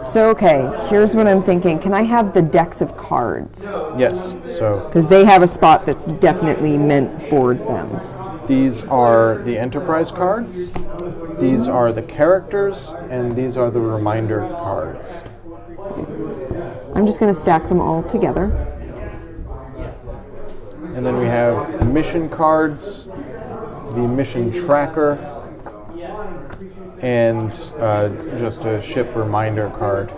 So, okay, here's what I'm thinking. Can I have the decks of cards? Yes, so Because they have a spot that's definitely meant for them. these are the Enterprise cards, these are the characters, and these are the reminder cards. I'm just going to stack them all together. And then we have mission cards, the mission tracker, and just a ship reminder card.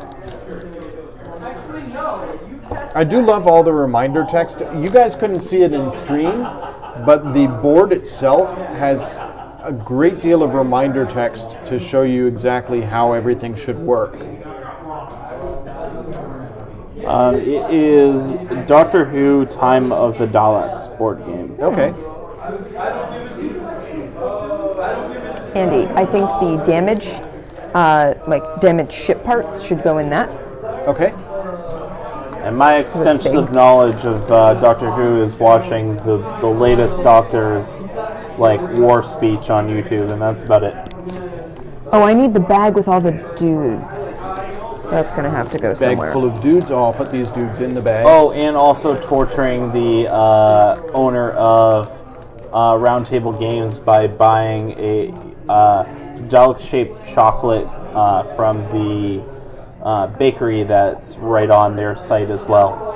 I do love all the reminder text. You guys couldn't see it in stream, but the board itself has a great deal of reminder text to show you exactly how everything should work. It is Doctor Who Time of the Daleks board game. Okay. Andy, I think the damage, like damaged ship parts, should go in that. Okay. And my extensive knowledge of Doctor Who is watching the latest Doctor's like war speech on YouTube, and that's about it. Oh, I need the bag with all the dudes. That's going to have to go Bag somewhere. full of dudes. Oh, I'll put these dudes in the bag. Oh, and also torturing the owner of Roundtable Games by buying a Dalek-shaped chocolate from the bakery that's right on their site as well.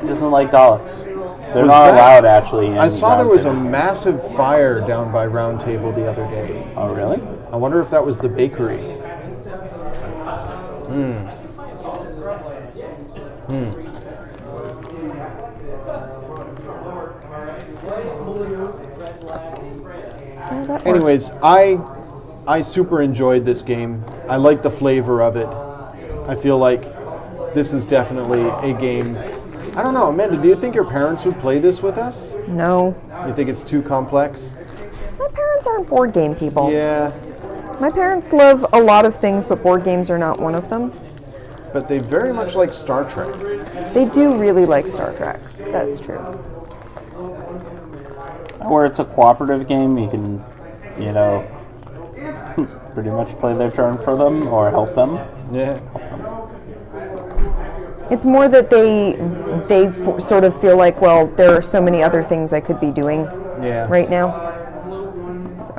He doesn't like Daleks. They're Was not that- allowed, actually. In I saw there was a Roundtable. massive fire down by Round Table the other day. Oh, really? I wonder if that was the bakery. Yeah, that works. Anyways, I super enjoyed this game. I like the flavor of it. I feel like this is definitely a game. I don't know, Amanda, do you think your parents would play this with us? No. You think it's too complex? My parents aren't board game people. Yeah, My parents love a lot of things, but board games are not one of them. but they very much like Star Trek. They do really like Star Trek. That's true. Where it's a cooperative game, you can, you know, pretty much play their turn for them or help them. Yeah. It's more that they sort of feel like, well, there are so many other things I could be doing Yeah. right now. So,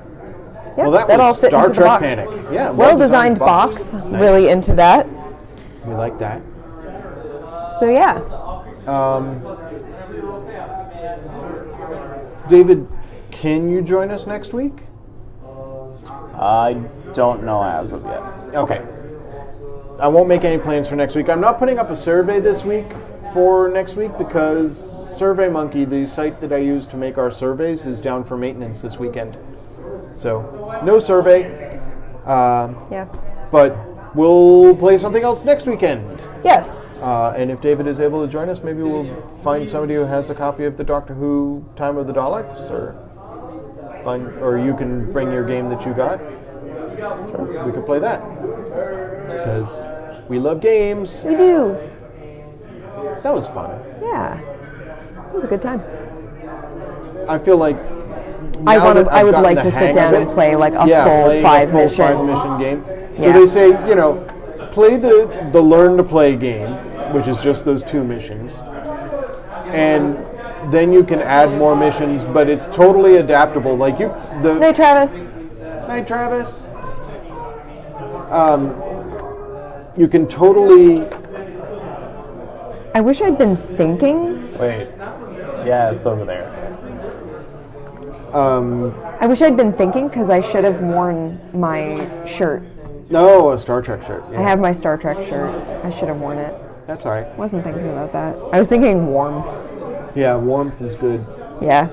yeah, Well, that all was fit Star into the Trek box. Panic. Yeah, Well-designed box. Nice. Really into that. We like that. So yeah. David, can you join us next week? I don't know as of yet. Okay. I won't make any plans for next week. I'm not putting up a survey this week for next week because SurveyMonkey, the site that I use to make our surveys, is down for maintenance this weekend. So, no survey. Yeah. But we'll play something else next weekend. Yes. And if David is able to join us, maybe we'll find somebody who has a copy of the Doctor Who Time of the Daleks, or you can bring your game that you got. Sure, we could play that. Because we love games. We do. That was fun. Yeah. It was a good time. I feel like I now that I've would gotten like the to hang sit down of and it, play like a playing full a full 5 five mission. game. So Yeah. they say, play the learn to play game, which is just those 2 missions, and then you can add more missions, but it's totally adaptable. Like Hey, Travis. Hi, Travis. You can totally. I wish I'd been thinking. Wait. Yeah, it's over there. I wish I'd been thinking because I should have worn my shirt. No, a Star Trek shirt. Yeah. I have my Star Trek shirt. I should have worn it. That's all right. Wasn't thinking about that. I was thinking warm. Yeah, warmth is good. Yeah.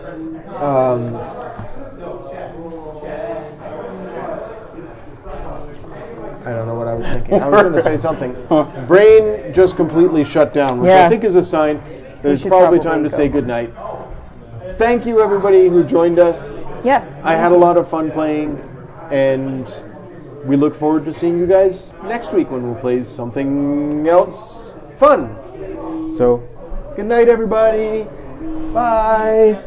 I don't know what I was thinking. I was going to say something. Brain just completely shut down, which Yeah. I think is a sign that it's should probably probably time to go. say goodnight. Thank you, everybody who joined us. Yes. I had a lot of fun playing, and we look forward to seeing you guys next week when we'll play something else fun. So, good night, everybody. Bye.